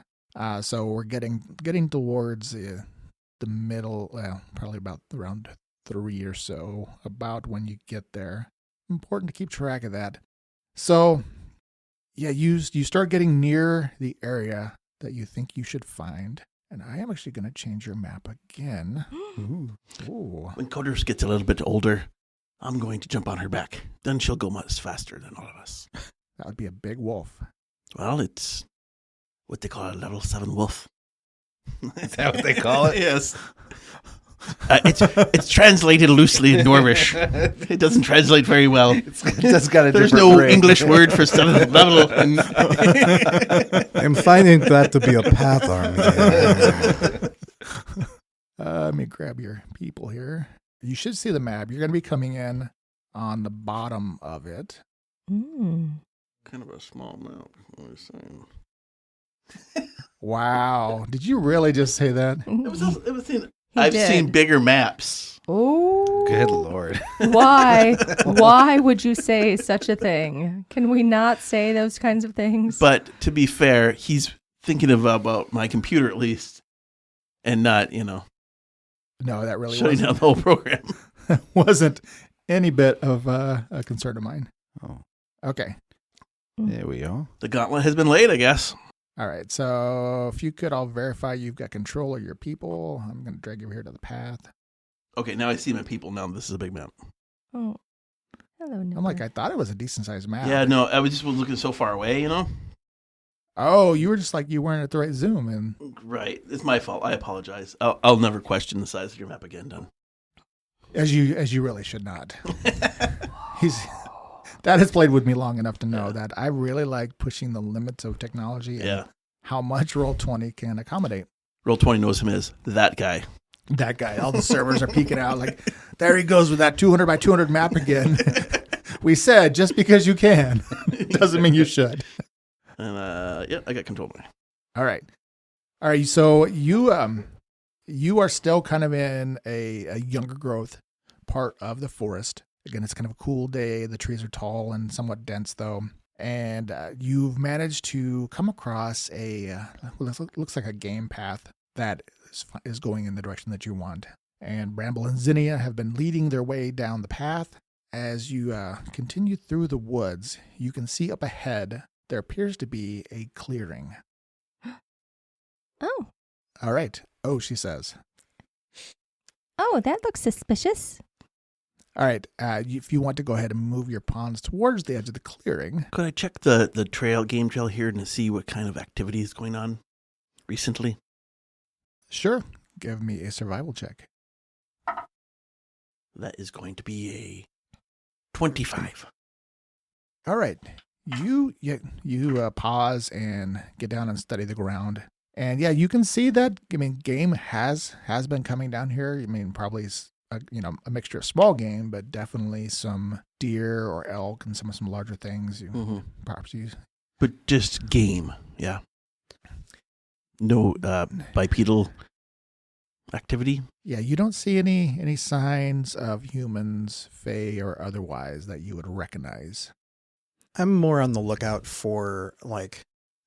So we're getting towards the middle, probably about around 3 or so, about when you get there. Important to keep track of that. So, yeah, you start getting near the area that you think you should find. And I am actually going to change your map again. Ooh. When Coders gets a little bit older, I'm going to jump on her back. Then she'll go much faster than all of us. That would be a big wolf. Well, it's what they call a level 7 wolf. Is that what they call it? Yes. It's translated loosely in Norvish. It doesn't translate very well. It's just got a There's different no ring. English word for 7th level. I'm finding that to be a pattern here. Let me grab your people here. You should see the map. You're going to be coming in on the bottom of it. Mm. Kind of a small map. What are you saying? Wow. Did you really just say that? I've did. seen bigger maps. Oh. Good Lord. Why? Why would you say such a thing? Can we not say those kinds of things? But to be fair, he's thinking about my computer at least, and not, No, that really shutting down the whole program. wasn't any bit of a concern of mine. Oh, Okay. there we go. The gauntlet has been laid, I guess. All right. So if you could all verify you've got control of your people, I'm going to drag you over here to the path. Okay, now I see my people. Now this is a big map. Oh. Hello, Nipper. I'm like, I thought it was a decent sized map. Yeah, no, I was just looking so far away, Oh, you were just like, you weren't at the right zoom. And Right. It's my fault. I apologize. I'll never question the size of your map again, Don. as you really should not. That has played with me long enough to know that I really like pushing the limits of technology and Yeah. how much Roll20 can accommodate. Roll20 knows him as that guy. That guy, all the servers are peeking out like, there he goes with that 200 by 200 map again. We said just because you can doesn't mean you should. And I got control now. All right. So you are still kind of in a younger growth part of the forest. Again, it's kind of a cool day. The trees are tall and somewhat dense, though. And you've managed to come across looks like a game path that is going in the direction that you want. And Bramble and Zinnia have been leading their way down the path. As you continue through the woods, you can see up ahead there appears to be a clearing. Oh. All right. Oh, she says. Oh, that looks suspicious. All right. If you want to go ahead and move your pawns towards the edge of the clearing. Could I check the game trail here to see what kind of activity is going on recently? Sure. Give me a survival check. That is going to be a 25. All right. You pause and get down and study the ground. And yeah, you can see that, game has been coming down here. Probably a mixture of small game, but definitely some deer or elk and some larger things. Mm-hmm. Perhaps you But just game, yeah. No bipedal activity. Yeah, you don't see any signs of humans, fey or otherwise, that you would recognize. I'm more on the lookout for like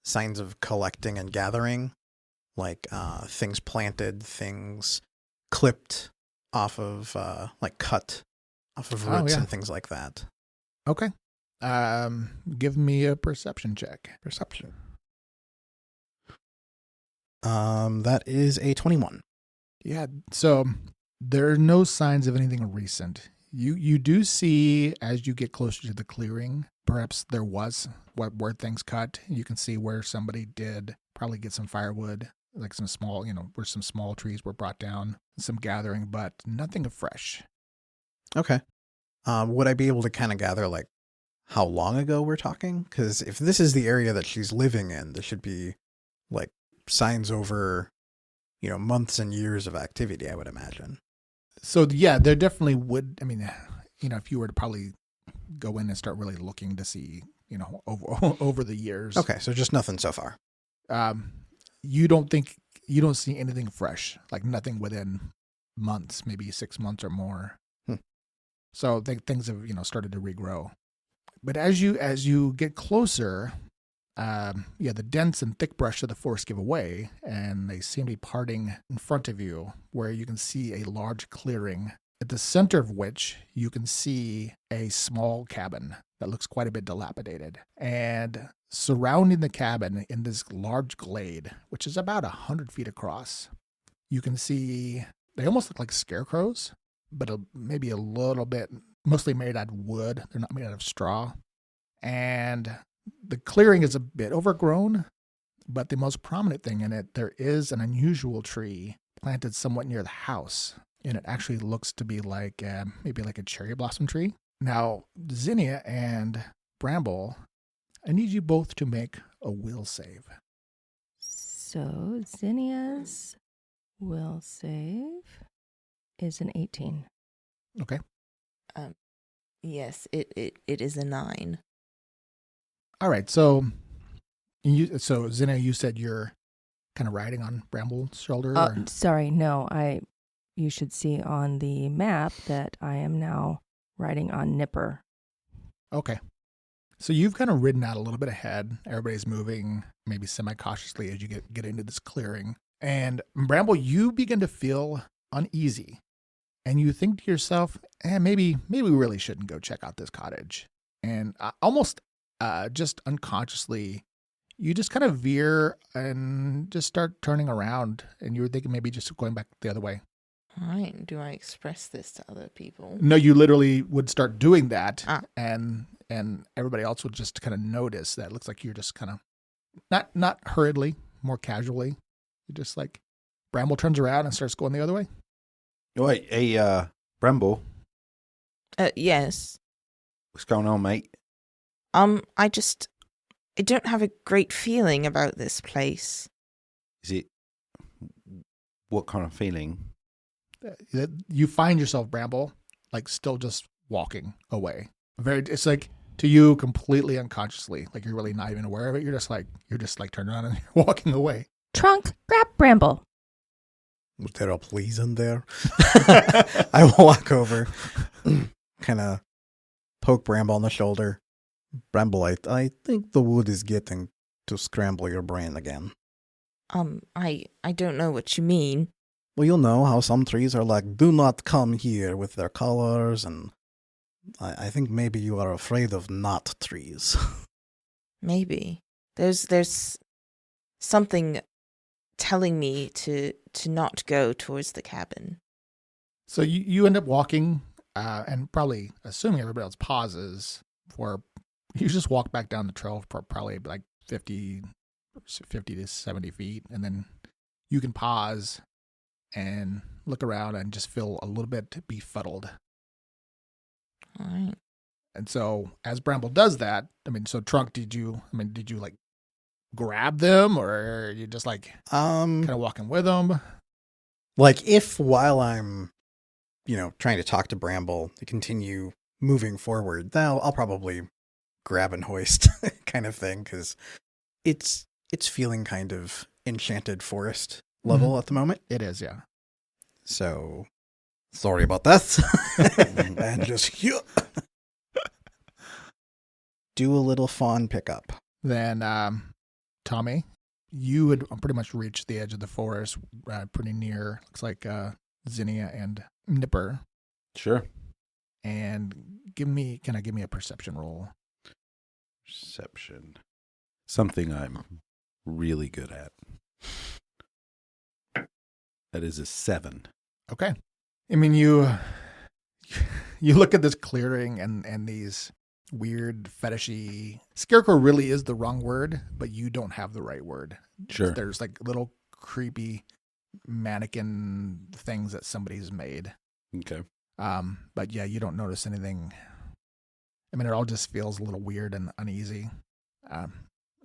signs of collecting and gathering, like things planted, things clipped off of, like cut off of roots and things like that. Okay. Give me a perception check. Perception. That is a 21. Yeah, so there are no signs of anything recent. You do see, as you get closer to the clearing, perhaps there was where things cut. You can see where somebody did probably get some firewood, like some small, where some small trees were brought down, some gathering, but nothing fresh. Okay. Would I be able to kind of gather like how long ago we're talking? Because if this is the area that she's living in, there should be like signs over, months and years of activity, I would imagine. So yeah, there definitely would. I mean, if you were to probably go in and start really looking to see, over the years. Okay, so just nothing so far. You don't see anything fresh, like nothing within months, maybe 6 months or more. So things have started to regrow. But as you get closer, the dense and thick brush of the forest give away, and they seem to be parting in front of you, where you can see a large clearing, at the center of which you can see a small cabin that looks quite a bit dilapidated. And surrounding the cabin in this large glade, which is about 100 feet across, you can see, they almost look like scarecrows, but maybe a little bit, mostly made out of wood. They're not made out of straw. And the clearing is a bit overgrown, but the most prominent thing in it, there is an unusual tree planted somewhat near the house, and it actually looks to be like maybe like a cherry blossom tree. Now, Zinnia and Bramble, I need you both to make a will save. So Zinnia's will save is an 18. Okay. Yes, it is a 9. All right. So Zinnia, you said you're kind of riding on Bramble's shoulder. Or? Sorry, no. You should see on the map that I am now riding on Nipper. Okay. So you've kind of ridden out a little bit ahead. Everybody's moving maybe semi-cautiously as you get into this clearing. And Bramble, you begin to feel uneasy. And you think to yourself, maybe we really shouldn't go check out this cottage. And almost just unconsciously, you just kind of veer and just start turning around. And you were thinking maybe just going back the other way. All right. Do I express this to other people? No, you literally would start doing that. And everybody else would just kind of notice that. It looks like you're just kind of not hurriedly, more casually. You're just like, Bramble turns around and starts going the other way. Wait, hey, Bramble, Yes. what's going on, mate? I don't have a great feeling about this place. Is it, what kind of feeling? You find yourself, Bramble, like still just walking away. It's like to you completely unconsciously, like you're really not even aware of it. You're just like turning around and you're walking away. Trunk, grab Bramble. Was there a please in there? I walk over, kind of poke Bramble on the shoulder. Bramble, I think the wood is getting to scramble your brain again. I don't know what you mean. Well, you'll know how some trees are like, do not come here with their colors, and I think maybe you are afraid of knot trees. Maybe. There's something telling me to not go towards the cabin. So you end up walking, and probably assuming everybody else pauses for, you just walk back down the trail for probably like 50 to 70 feet, and then you can pause and look around and just feel a little bit befuddled. All right. And so as Bramble does that, so Trunk, did you like grab them, or are you just like kind of walking with them? Like if while I'm, trying to talk to Bramble to continue moving forward, now I'll probably grab and hoist kind of thing, because it's feeling kind of enchanted forest level at the moment. It is, yeah. So sorry about that. And just do a little fawn pickup. Then, Tommy, you would pretty much reach the edge of the forest, pretty near. Looks like Zinnia and Nipper. Sure. And give me a perception roll? Perception. Something I'm really good at. That is a 7. Okay. I mean, you look at this clearing and these weird fetishy. Scarecrow really is the wrong word, but you don't have the right word. Sure. There's like little creepy mannequin things that somebody's made. Okay. But yeah, you don't notice anything. I mean, it all just feels a little weird and uneasy.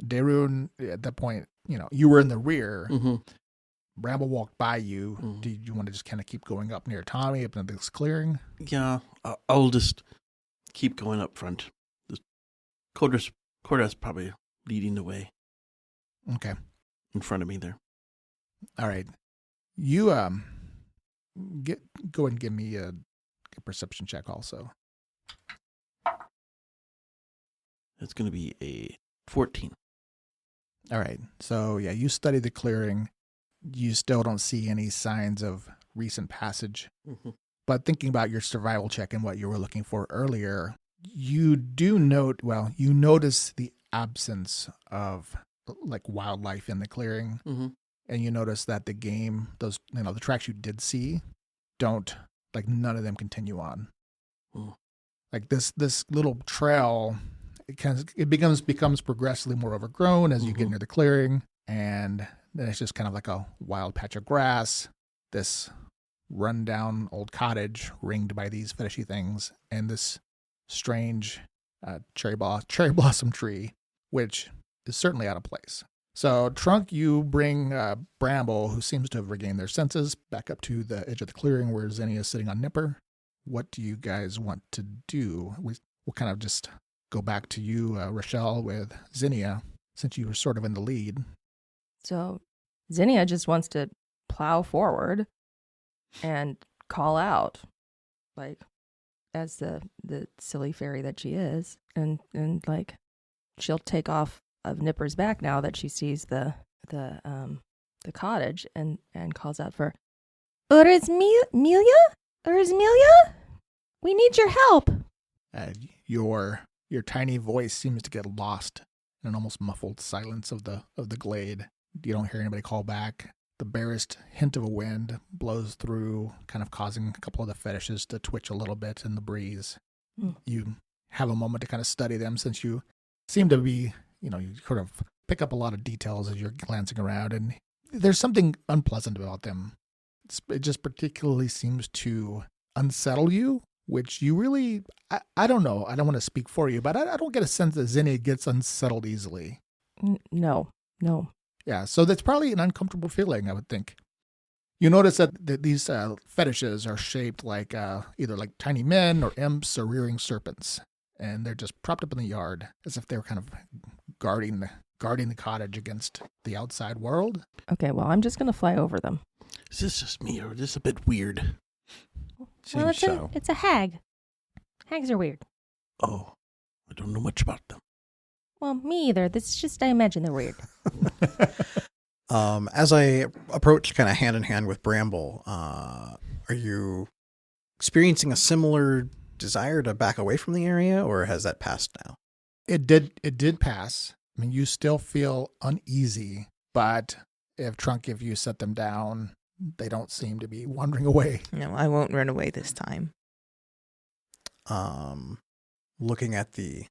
Darun, at that point, you were in the rear. Mm-hmm. Bramble walked by you. Mm. Do you want to just kind of keep going up near Tommy, up into this clearing? Yeah, I'll just keep going up front. Corda's probably leading the way Okay. in front of me there. All right. You go and give me a perception check also. It's going to be a 14. All right. So yeah, you study the clearing. You still don't see any signs of recent passage. Mm-hmm. But thinking about your survival check and what you were looking for earlier, you do notice the absence of like wildlife in the clearing. Mm-hmm. And you notice that the game, the tracks you did see, don't, like, none of them continue on. Mm. Like this little trail, it becomes progressively more overgrown as you get near the clearing, and then it's just kind of like a wild patch of grass, this rundown old cottage ringed by these fetishy things, and this strange cherry blossom tree, which is certainly out of place. So, Trunk, you bring Bramble, who seems to have regained their senses, back up to the edge of the clearing where Zinnia is sitting on Nipper. What do you guys want to do? We'll kind of just go back to you, Rochelle, with Zinnia, since you were sort of in the lead. So Zinnia just wants to plow forward and call out, like, as the silly fairy that she is, and like she'll take off of Nipper's back now that she sees the cottage, and calls out for Ursmelia? We need your help. Your tiny voice seems to get lost in an almost muffled silence of the glade. You don't hear anybody call back. The barest hint of a wind blows through, kind of causing a couple of the fetishes to twitch a little bit in the breeze. You have a moment to kind of study them, since you seem to be, you sort of pick up a lot of details as you're glancing around, and there's something unpleasant about them. It just particularly seems to unsettle you, which you really, I don't know. I don't want to speak for you, but I don't get a sense that Zinnia gets unsettled easily. No. Yeah, so that's probably an uncomfortable feeling, I would think. You notice that these fetishes are shaped like either like tiny men or imps or rearing serpents, and they're just propped up in the yard as if they were kind of guarding the cottage against the outside world. Okay, well, I'm just going to fly over them. Is this just me, or is this a bit weird? Well, Seems it's a hag. Hags are weird. Oh, I don't know much about them. Well, me either. This is just, I imagine they're weird. As I approach kind of hand in hand with Bramble, are you experiencing a similar desire to back away from the area, or has that passed now? It did pass. I mean, you still feel uneasy, but if you set them down, they don't seem to be wandering away. No, I won't run away this time. Looking at the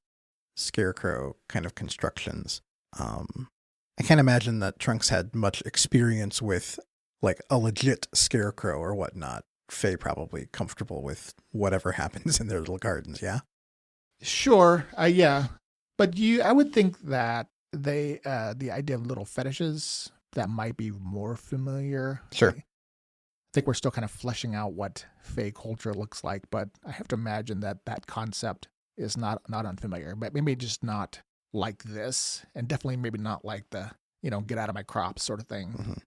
scarecrow kind of constructions, I can't imagine that Trunks had much experience with like a legit scarecrow or whatnot. Faye probably comfortable with whatever happens in their little gardens, yeah? Sure, yeah. But I would think that the idea of little fetishes, that might be more familiar. Sure. I think we're still kind of fleshing out what Fae culture looks like, but I have to imagine that concept is not unfamiliar, but maybe just not like this, and definitely maybe not like the, get out of my crops sort of thing. Mhm.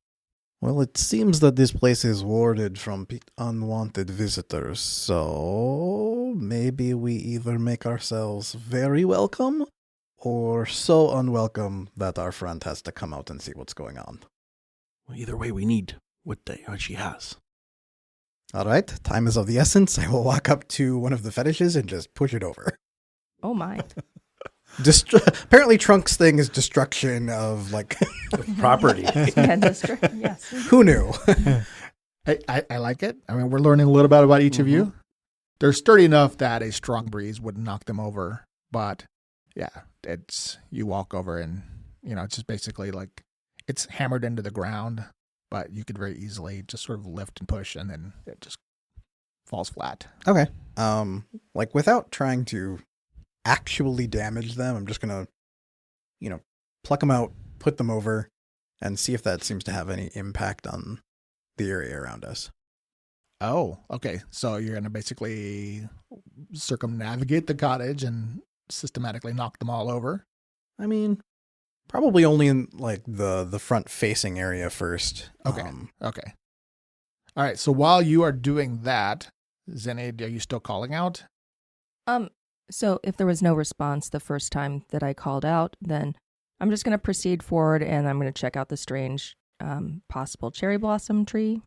Well, it seems that this place is warded from unwanted visitors, so maybe we either make ourselves very welcome or so unwelcome that our friend has to come out and see what's going on. Well, either way, we need what she has. All right, time is of the essence. I will walk up to one of the fetishes and just push it over. Oh my. Apparently, Trunk's thing is destruction of, like, Property. Yes. who knew? I like it. I mean, we're learning a little bit about each of you. They're sturdy enough that a strong breeze would knock them over. But yeah, it's, you walk over and, it's just basically like it's hammered into the ground, but you could very easily just sort of lift and push and then it just falls flat. Okay. Like, without trying to actually damage them, I'm just gonna, pluck them out, put them over, and see if that seems to have any impact on the area around us. Oh, okay. So you're going to basically circumnavigate the cottage and systematically knock them all over. I mean, probably only in, like, the front facing area first. Okay. Okay. All right. So while you are doing that, Zenid, are you still calling out? So if there was no response the first time that I called out, then I'm just going to proceed forward and I'm going to check out the strange possible cherry blossom tree.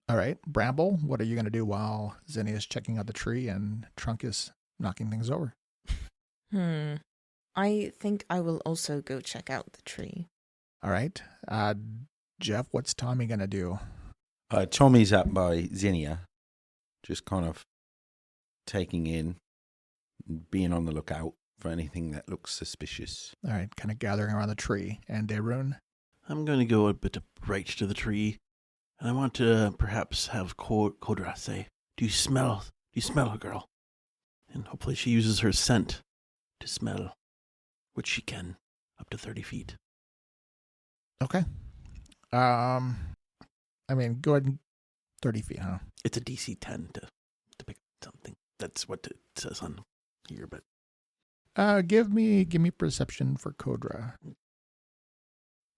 All right. Bramble, what are you going to do while Zenny is checking out the tree and Trunk is knocking things over? I think I will also go check out the tree. All right. Jeff, what's Tommy going to do? Tommy's up by Zinnia, just kind of taking in, being on the lookout for anything that looks suspicious. All right. Kind of gathering around the tree. And Darun? I'm going to go a bit right to the tree, and I want to perhaps have Kodra say, Do you smell her, girl? And hopefully she uses her scent to smell, which she can, up to 30 feet. Okay. I mean, go ahead and 30 feet, huh? It's a DC 10 to pick something. That's what it says on here, but Give me perception for Kodra.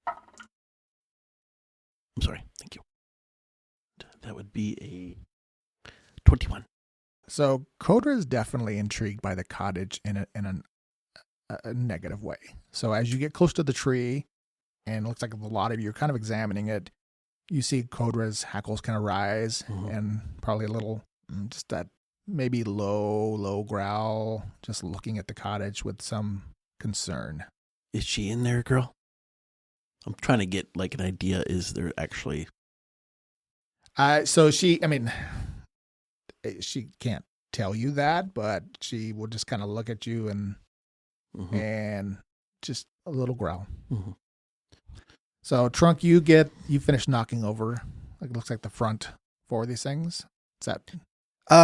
I'm sorry. Thank you. That would be a 21. So Kodra is definitely intrigued by the cottage in a negative way. So as you get close to the tree, and it looks like a lot of you are kind of examining it, you see Kodra's hackles kind of rise, and probably a little, just that maybe low growl, just looking at the cottage with some concern. Is she in there, girl? I'm trying to get like an idea. Is there actually? So she can't tell you that, but she will just kind of look at you and just a little growl. Mm-hmm. So Trunk, you finish knocking over. It looks like the front for these things. Is that?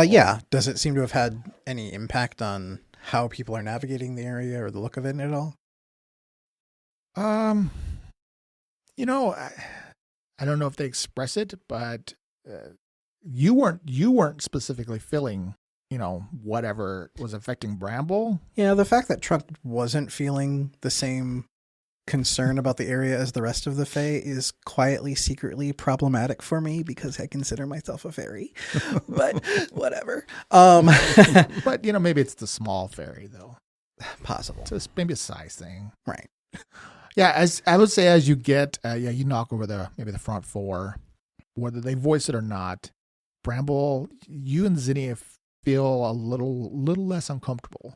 Yeah. Does it seem to have had any impact on how people are navigating the area or the look of it at all? I don't know if they express it, but you weren't specifically feeling, whatever was affecting Bramble. Yeah, the fact that Trunk wasn't feeling the same concern about the area as the rest of the Fae is quietly, secretly problematic for me because I consider myself a fairy. But whatever. But maybe it's the small fairy though. Possible. So it's maybe a size thing. Right. Yeah, as I would say, as you get, you knock over maybe the front four, whether they voice it or not. Bramble, you and Zinnia feel a little less uncomfortable.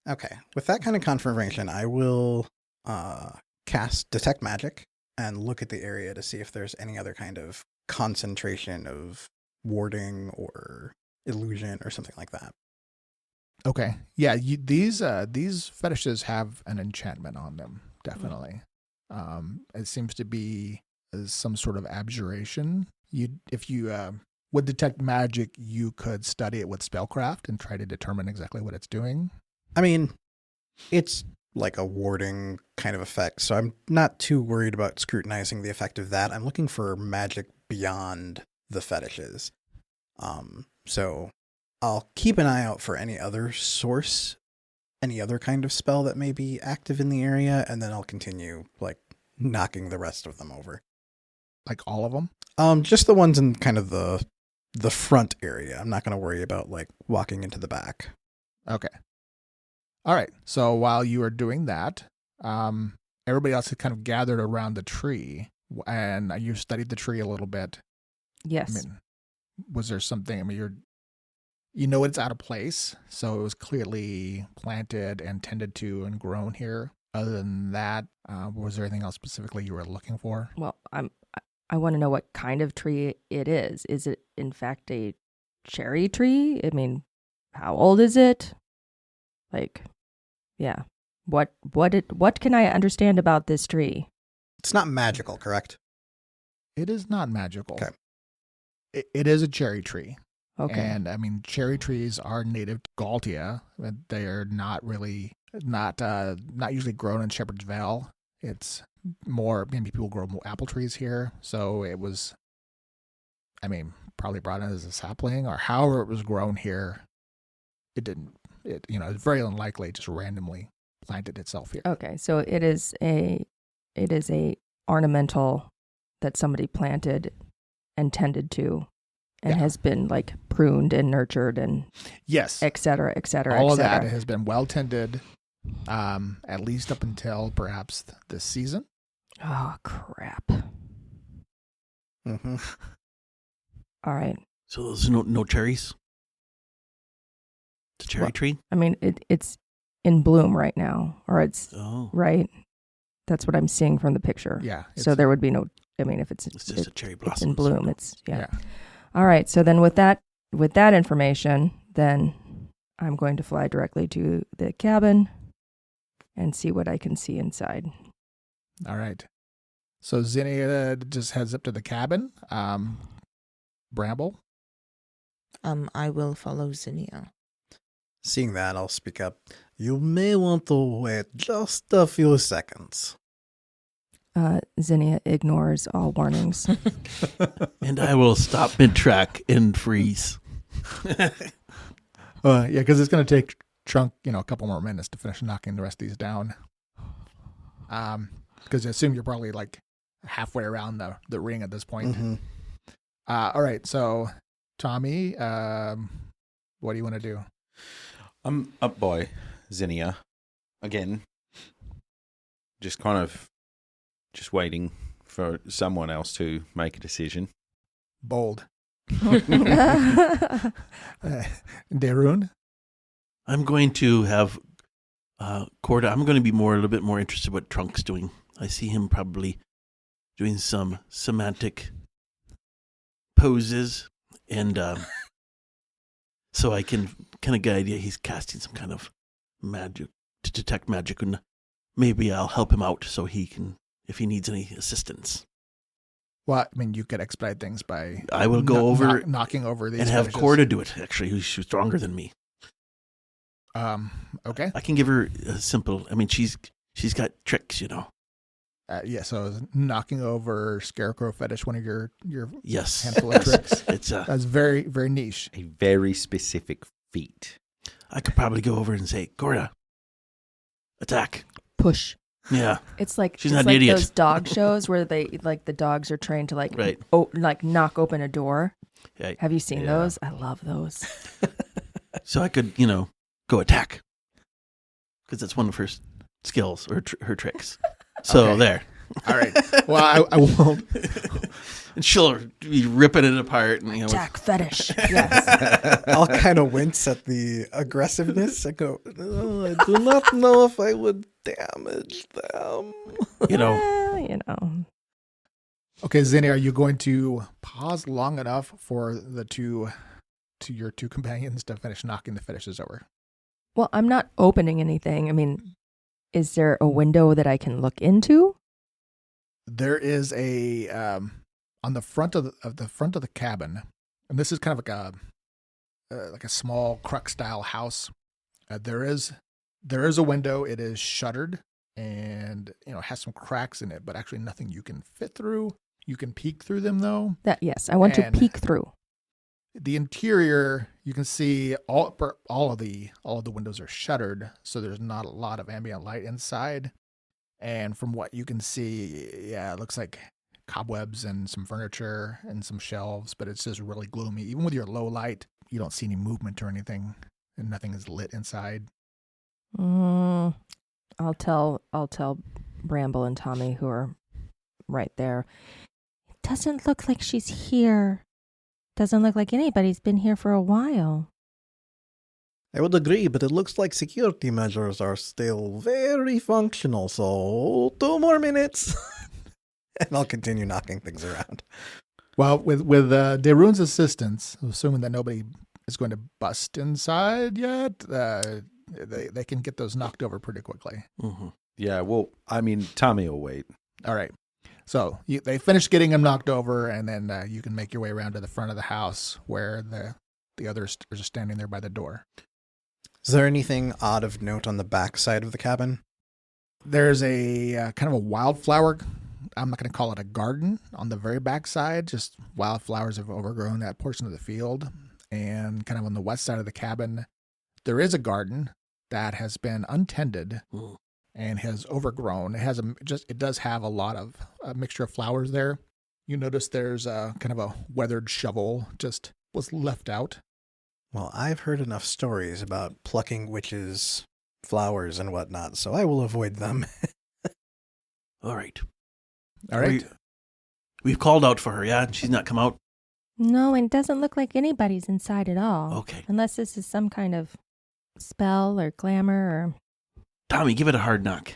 Okay. With that kind of confirmation, I will cast Detect Magic and look at the area to see if there's any other kind of concentration of warding or illusion or something like that. Okay. Yeah, these fetishes have an enchantment on them, definitely. It seems to be some sort of abjuration. If you would detect magic, you could study it with spellcraft and try to determine exactly what it's doing. I mean, it's like a warding kind of effect, so I'm not too worried about scrutinizing the effect of that. I'm looking for magic beyond the fetishes. So I'll keep an eye out for any other source any other kind of spell that may be active in the area, and then I'll continue like knocking the rest of them over. Like all of them? Just the ones in kind of the front area. I'm not going to worry about like walking into the back. Okay. All right. So while you are doing that, everybody else had kind of gathered around the tree, and you studied the tree a little bit. Yes. I mean, was there something? I mean, you know it's out of place, so it was clearly planted and tended to and grown here. Other than that, was there anything else specifically you were looking for? Well, I want to know what kind of tree it is. Is it in fact a cherry tree? I mean, how old is it? Like, yeah. What can I understand about this tree? It's not magical, correct? It is not magical. Okay. It is a cherry tree. Okay. And I mean, cherry trees are native to Galtia. They are not usually grown in Shepherd's Vale. It's more, maybe people grow more apple trees here. So it was, I mean, probably brought in as a sapling, or however it was grown here. It's very unlikely it just randomly planted itself here. Okay. So it is a ornamental that somebody planted and tended to, and has been like pruned and nurtured and Yes. et cetera, et cetera. All et of that cetera. has been well tended, at least up until perhaps this season. Oh crap! Mm-hmm. All right. So there's no cherries? It's a cherry Well, tree? I mean, it's in bloom right now, or it's Oh. right. That's what I'm seeing from the picture. Yeah. So there would be no. I mean, if it's just a cherry blossom. it's in bloom. so- It's yeah. All right. So then with that information, then I'm going to fly directly to the cabin and see what I can see inside. All right. So Zinnia just heads up to the cabin. Bramble. I will follow Zinnia. Seeing that, I'll speak up. You may want to wait just a few seconds. Zinnia ignores all warnings. And I will stop mid-track and freeze. Yeah, because it's going to take Trunk, a couple more minutes to finish knocking the rest of these down. Because I assume you're probably like halfway around the ring at this point. Mm-hmm. All right, so Tommy, what do you want to do? I'm up by Zinnia again. Just waiting for someone else to make a decision. Bold. Darun? I'm going to have Corda. I'm going to be a little bit more interested in what Trunk's doing. I see him probably doing some semantic poses, and so I can kind of get an idea he's casting some kind of magic to detect magic, and maybe I'll help him out so he can, if he needs any assistance. Well, I mean, you could expedite things by I will go over knocking over these and have finishes. Corda do it. Actually, who's stronger than me. Okay. I can give her a simple. I mean, she's got tricks, Yeah, so knocking over Scarecrow Fetish, one of your Yes, handful of tricks. It's That's very, very niche. A very specific feat. I could probably go over and say, Corda, attack. Push. Yeah. It's like She's it's not an like idiot. those dog shows where they like the dogs are trained to like Right. like knock open a door. Yeah. Have you seen Yeah. those? I love those. So I could, go attack. Because that's one of her skills or her tricks. So Okay. there. All right. Well, I won't. And she'll be ripping it apart. And, Attack fetish. Yes. I'll kind of wince at the aggressiveness. I go, "Oh, I do not know if I would damage them. Okay, Zinni, are you going to pause long enough for your two companions to finish knocking the fetishes over? Well, I'm not opening anything. I mean, is there a window that I can look into? There is a on the front of the cabin, and this is kind of like a small crux style house. There is a window. It is shuttered, and has some cracks in it, but actually nothing you can fit through. You can peek through them though. That yes, I want to And- peek through. The interior, you can see all of the windows are shuttered, so there's not a lot of ambient light inside. And from what you can see, yeah, it looks like cobwebs and some furniture and some shelves, but it's just really gloomy. Even with your low light, you don't see any movement or anything, and nothing is lit inside. I'll tell Bramble and Tommy, who are right there. It doesn't look like she's here. Doesn't look like anybody's been here for a while. I would agree, but it looks like security measures are still very functional, so 2 more minutes. And I'll continue knocking things around. Well, with De'Run's assistance, assuming that nobody is going to bust inside yet, they can get those knocked over pretty quickly. Mm-hmm. Yeah, well, I mean, Tommy will wait. All right. So they finish getting him knocked over, and then you can make your way around to the front of the house where the others are just standing there by the door. Is there anything odd of note on the back side of the cabin? There's a kind of a wildflower. I'm not going to call it a garden on the very back side. Just wildflowers have overgrown that portion of the field. And kind of on the west side of the cabin, there is a garden that has been untended and has overgrown. It does have a lot of a mixture of flowers there. You notice there's kind of a weathered shovel just was left out. Well, I've heard enough stories about plucking witches' flowers and whatnot, so I will avoid them. All right. All right. We've called out for her, yeah? She's not come out? No, and it doesn't look like anybody's inside at all. Okay. Unless this is some kind of spell or glamour or... Tommy, give it a hard knock,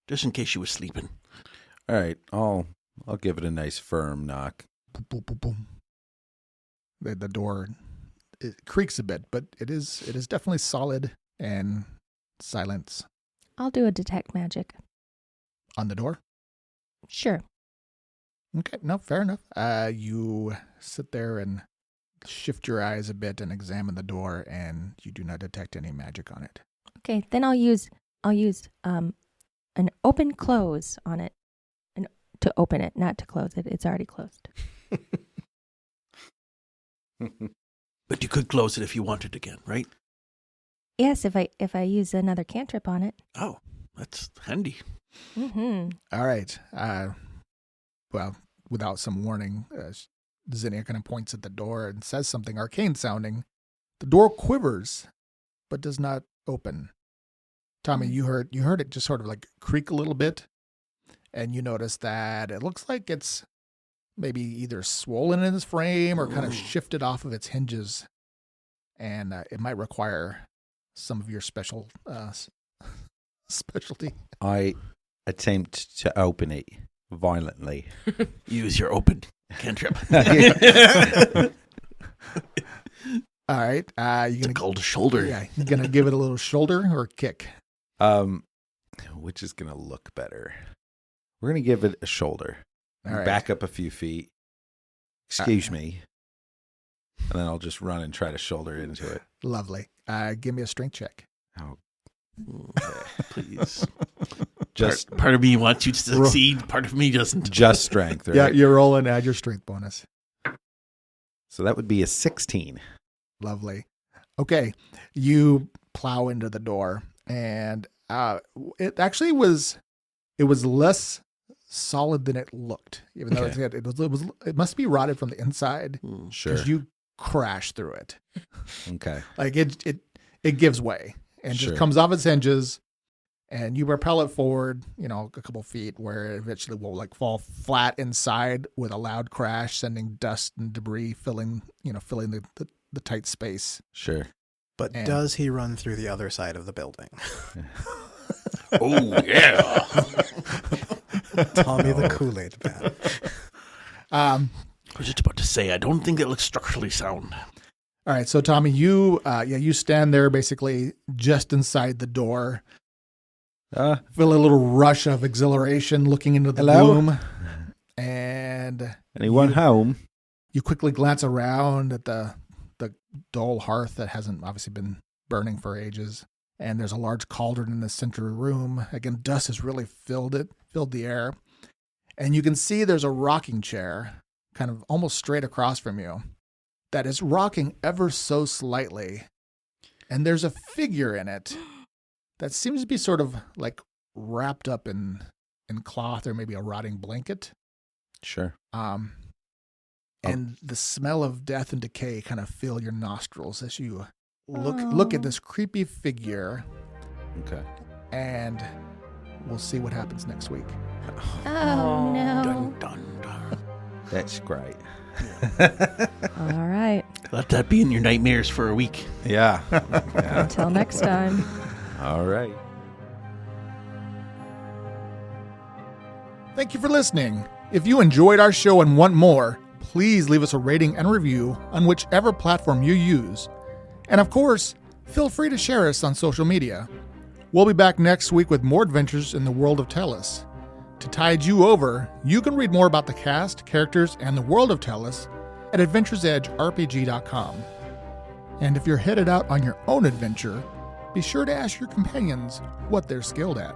just in case she was sleeping. All right, I'll give it a nice firm knock. Boom, boom, boom, boom. The door, it creaks a bit, but it is definitely solid and silence. I'll do a detect magic. On the door? Sure. Okay, no, fair enough. You sit there and shift your eyes a bit and examine the door, and you do not detect any magic on it. Okay, then I'll use an open close on it, and to open it, not to close it. It's already closed. But you could close it if you wanted again, right? Yes, if I use another cantrip on it. Oh, that's handy. Mm-hmm. All right. Well, without some warning, Zinnia kind of points at the door and says something arcane sounding. The door quivers, but does not open. Tommy, you heard it just sort of like creak a little bit, and you notice that it looks like it's maybe either swollen in its frame or kind of shifted off of its hinges, and it might require some of your specialty. I attempt to open it violently. Use your open cantrip. All right. You're gonna called a shoulder. Yeah, you're gonna give it a little shoulder or kick. Which is gonna look better? We're gonna give it a shoulder. All right. Back up a few feet. Excuse me. And then I'll just run and try to shoulder into it. Lovely. Give me a strength check. Oh, Please. just part of me wants you to succeed. Part of me doesn't. just strength, right? Yeah, you roll and add your strength bonus. So that would be a 16. Lovely. Okay, you plow into the door, and it actually was less solid than it looked. Even though it must be rotted from the inside. Sure. Because you crash through it. Okay. Like it gives way and Sure. just comes off its hinges, and you propel it forward, a couple feet, where it eventually will like fall flat inside with a loud crash, sending dust and debris filling the tight space. Sure. But And- does he run through the other side of the building? Oh, yeah. Tommy the Kool-Aid man. I was just about to say, I don't think that looks structurally sound. All right, so Tommy, you stand there basically just inside the door. Feel a little rush of exhilaration looking into the Hello? gloom, and Anyone home? you quickly glance around at the dull hearth that hasn't obviously been burning for ages, and there's a large cauldron in the center of the room. Again, dust has really filled the air, and you can see there's a rocking chair kind of almost straight across from you that is rocking ever so slightly. And there's a figure in it that seems to be sort of like wrapped up in cloth or maybe a rotting blanket. Sure. And the smell of death and decay kind of fill your nostrils as you look at this creepy figure. Okay. And we'll see what happens next week. Oh, no. Dun, dun, dun. That's great. All right. Let that be in your nightmares for a week. Yeah. Until next time. All right. Thank you for listening. If you enjoyed our show and want more, please leave us a rating and review on whichever platform you use. And of course, feel free to share us on social media. We'll be back next week with more adventures in the world of Tellus. To tide you over, you can read more about the cast, characters, and the world of Tellus at adventuresedgerpg.com. And if you're headed out on your own adventure, be sure to ask your companions what they're skilled at.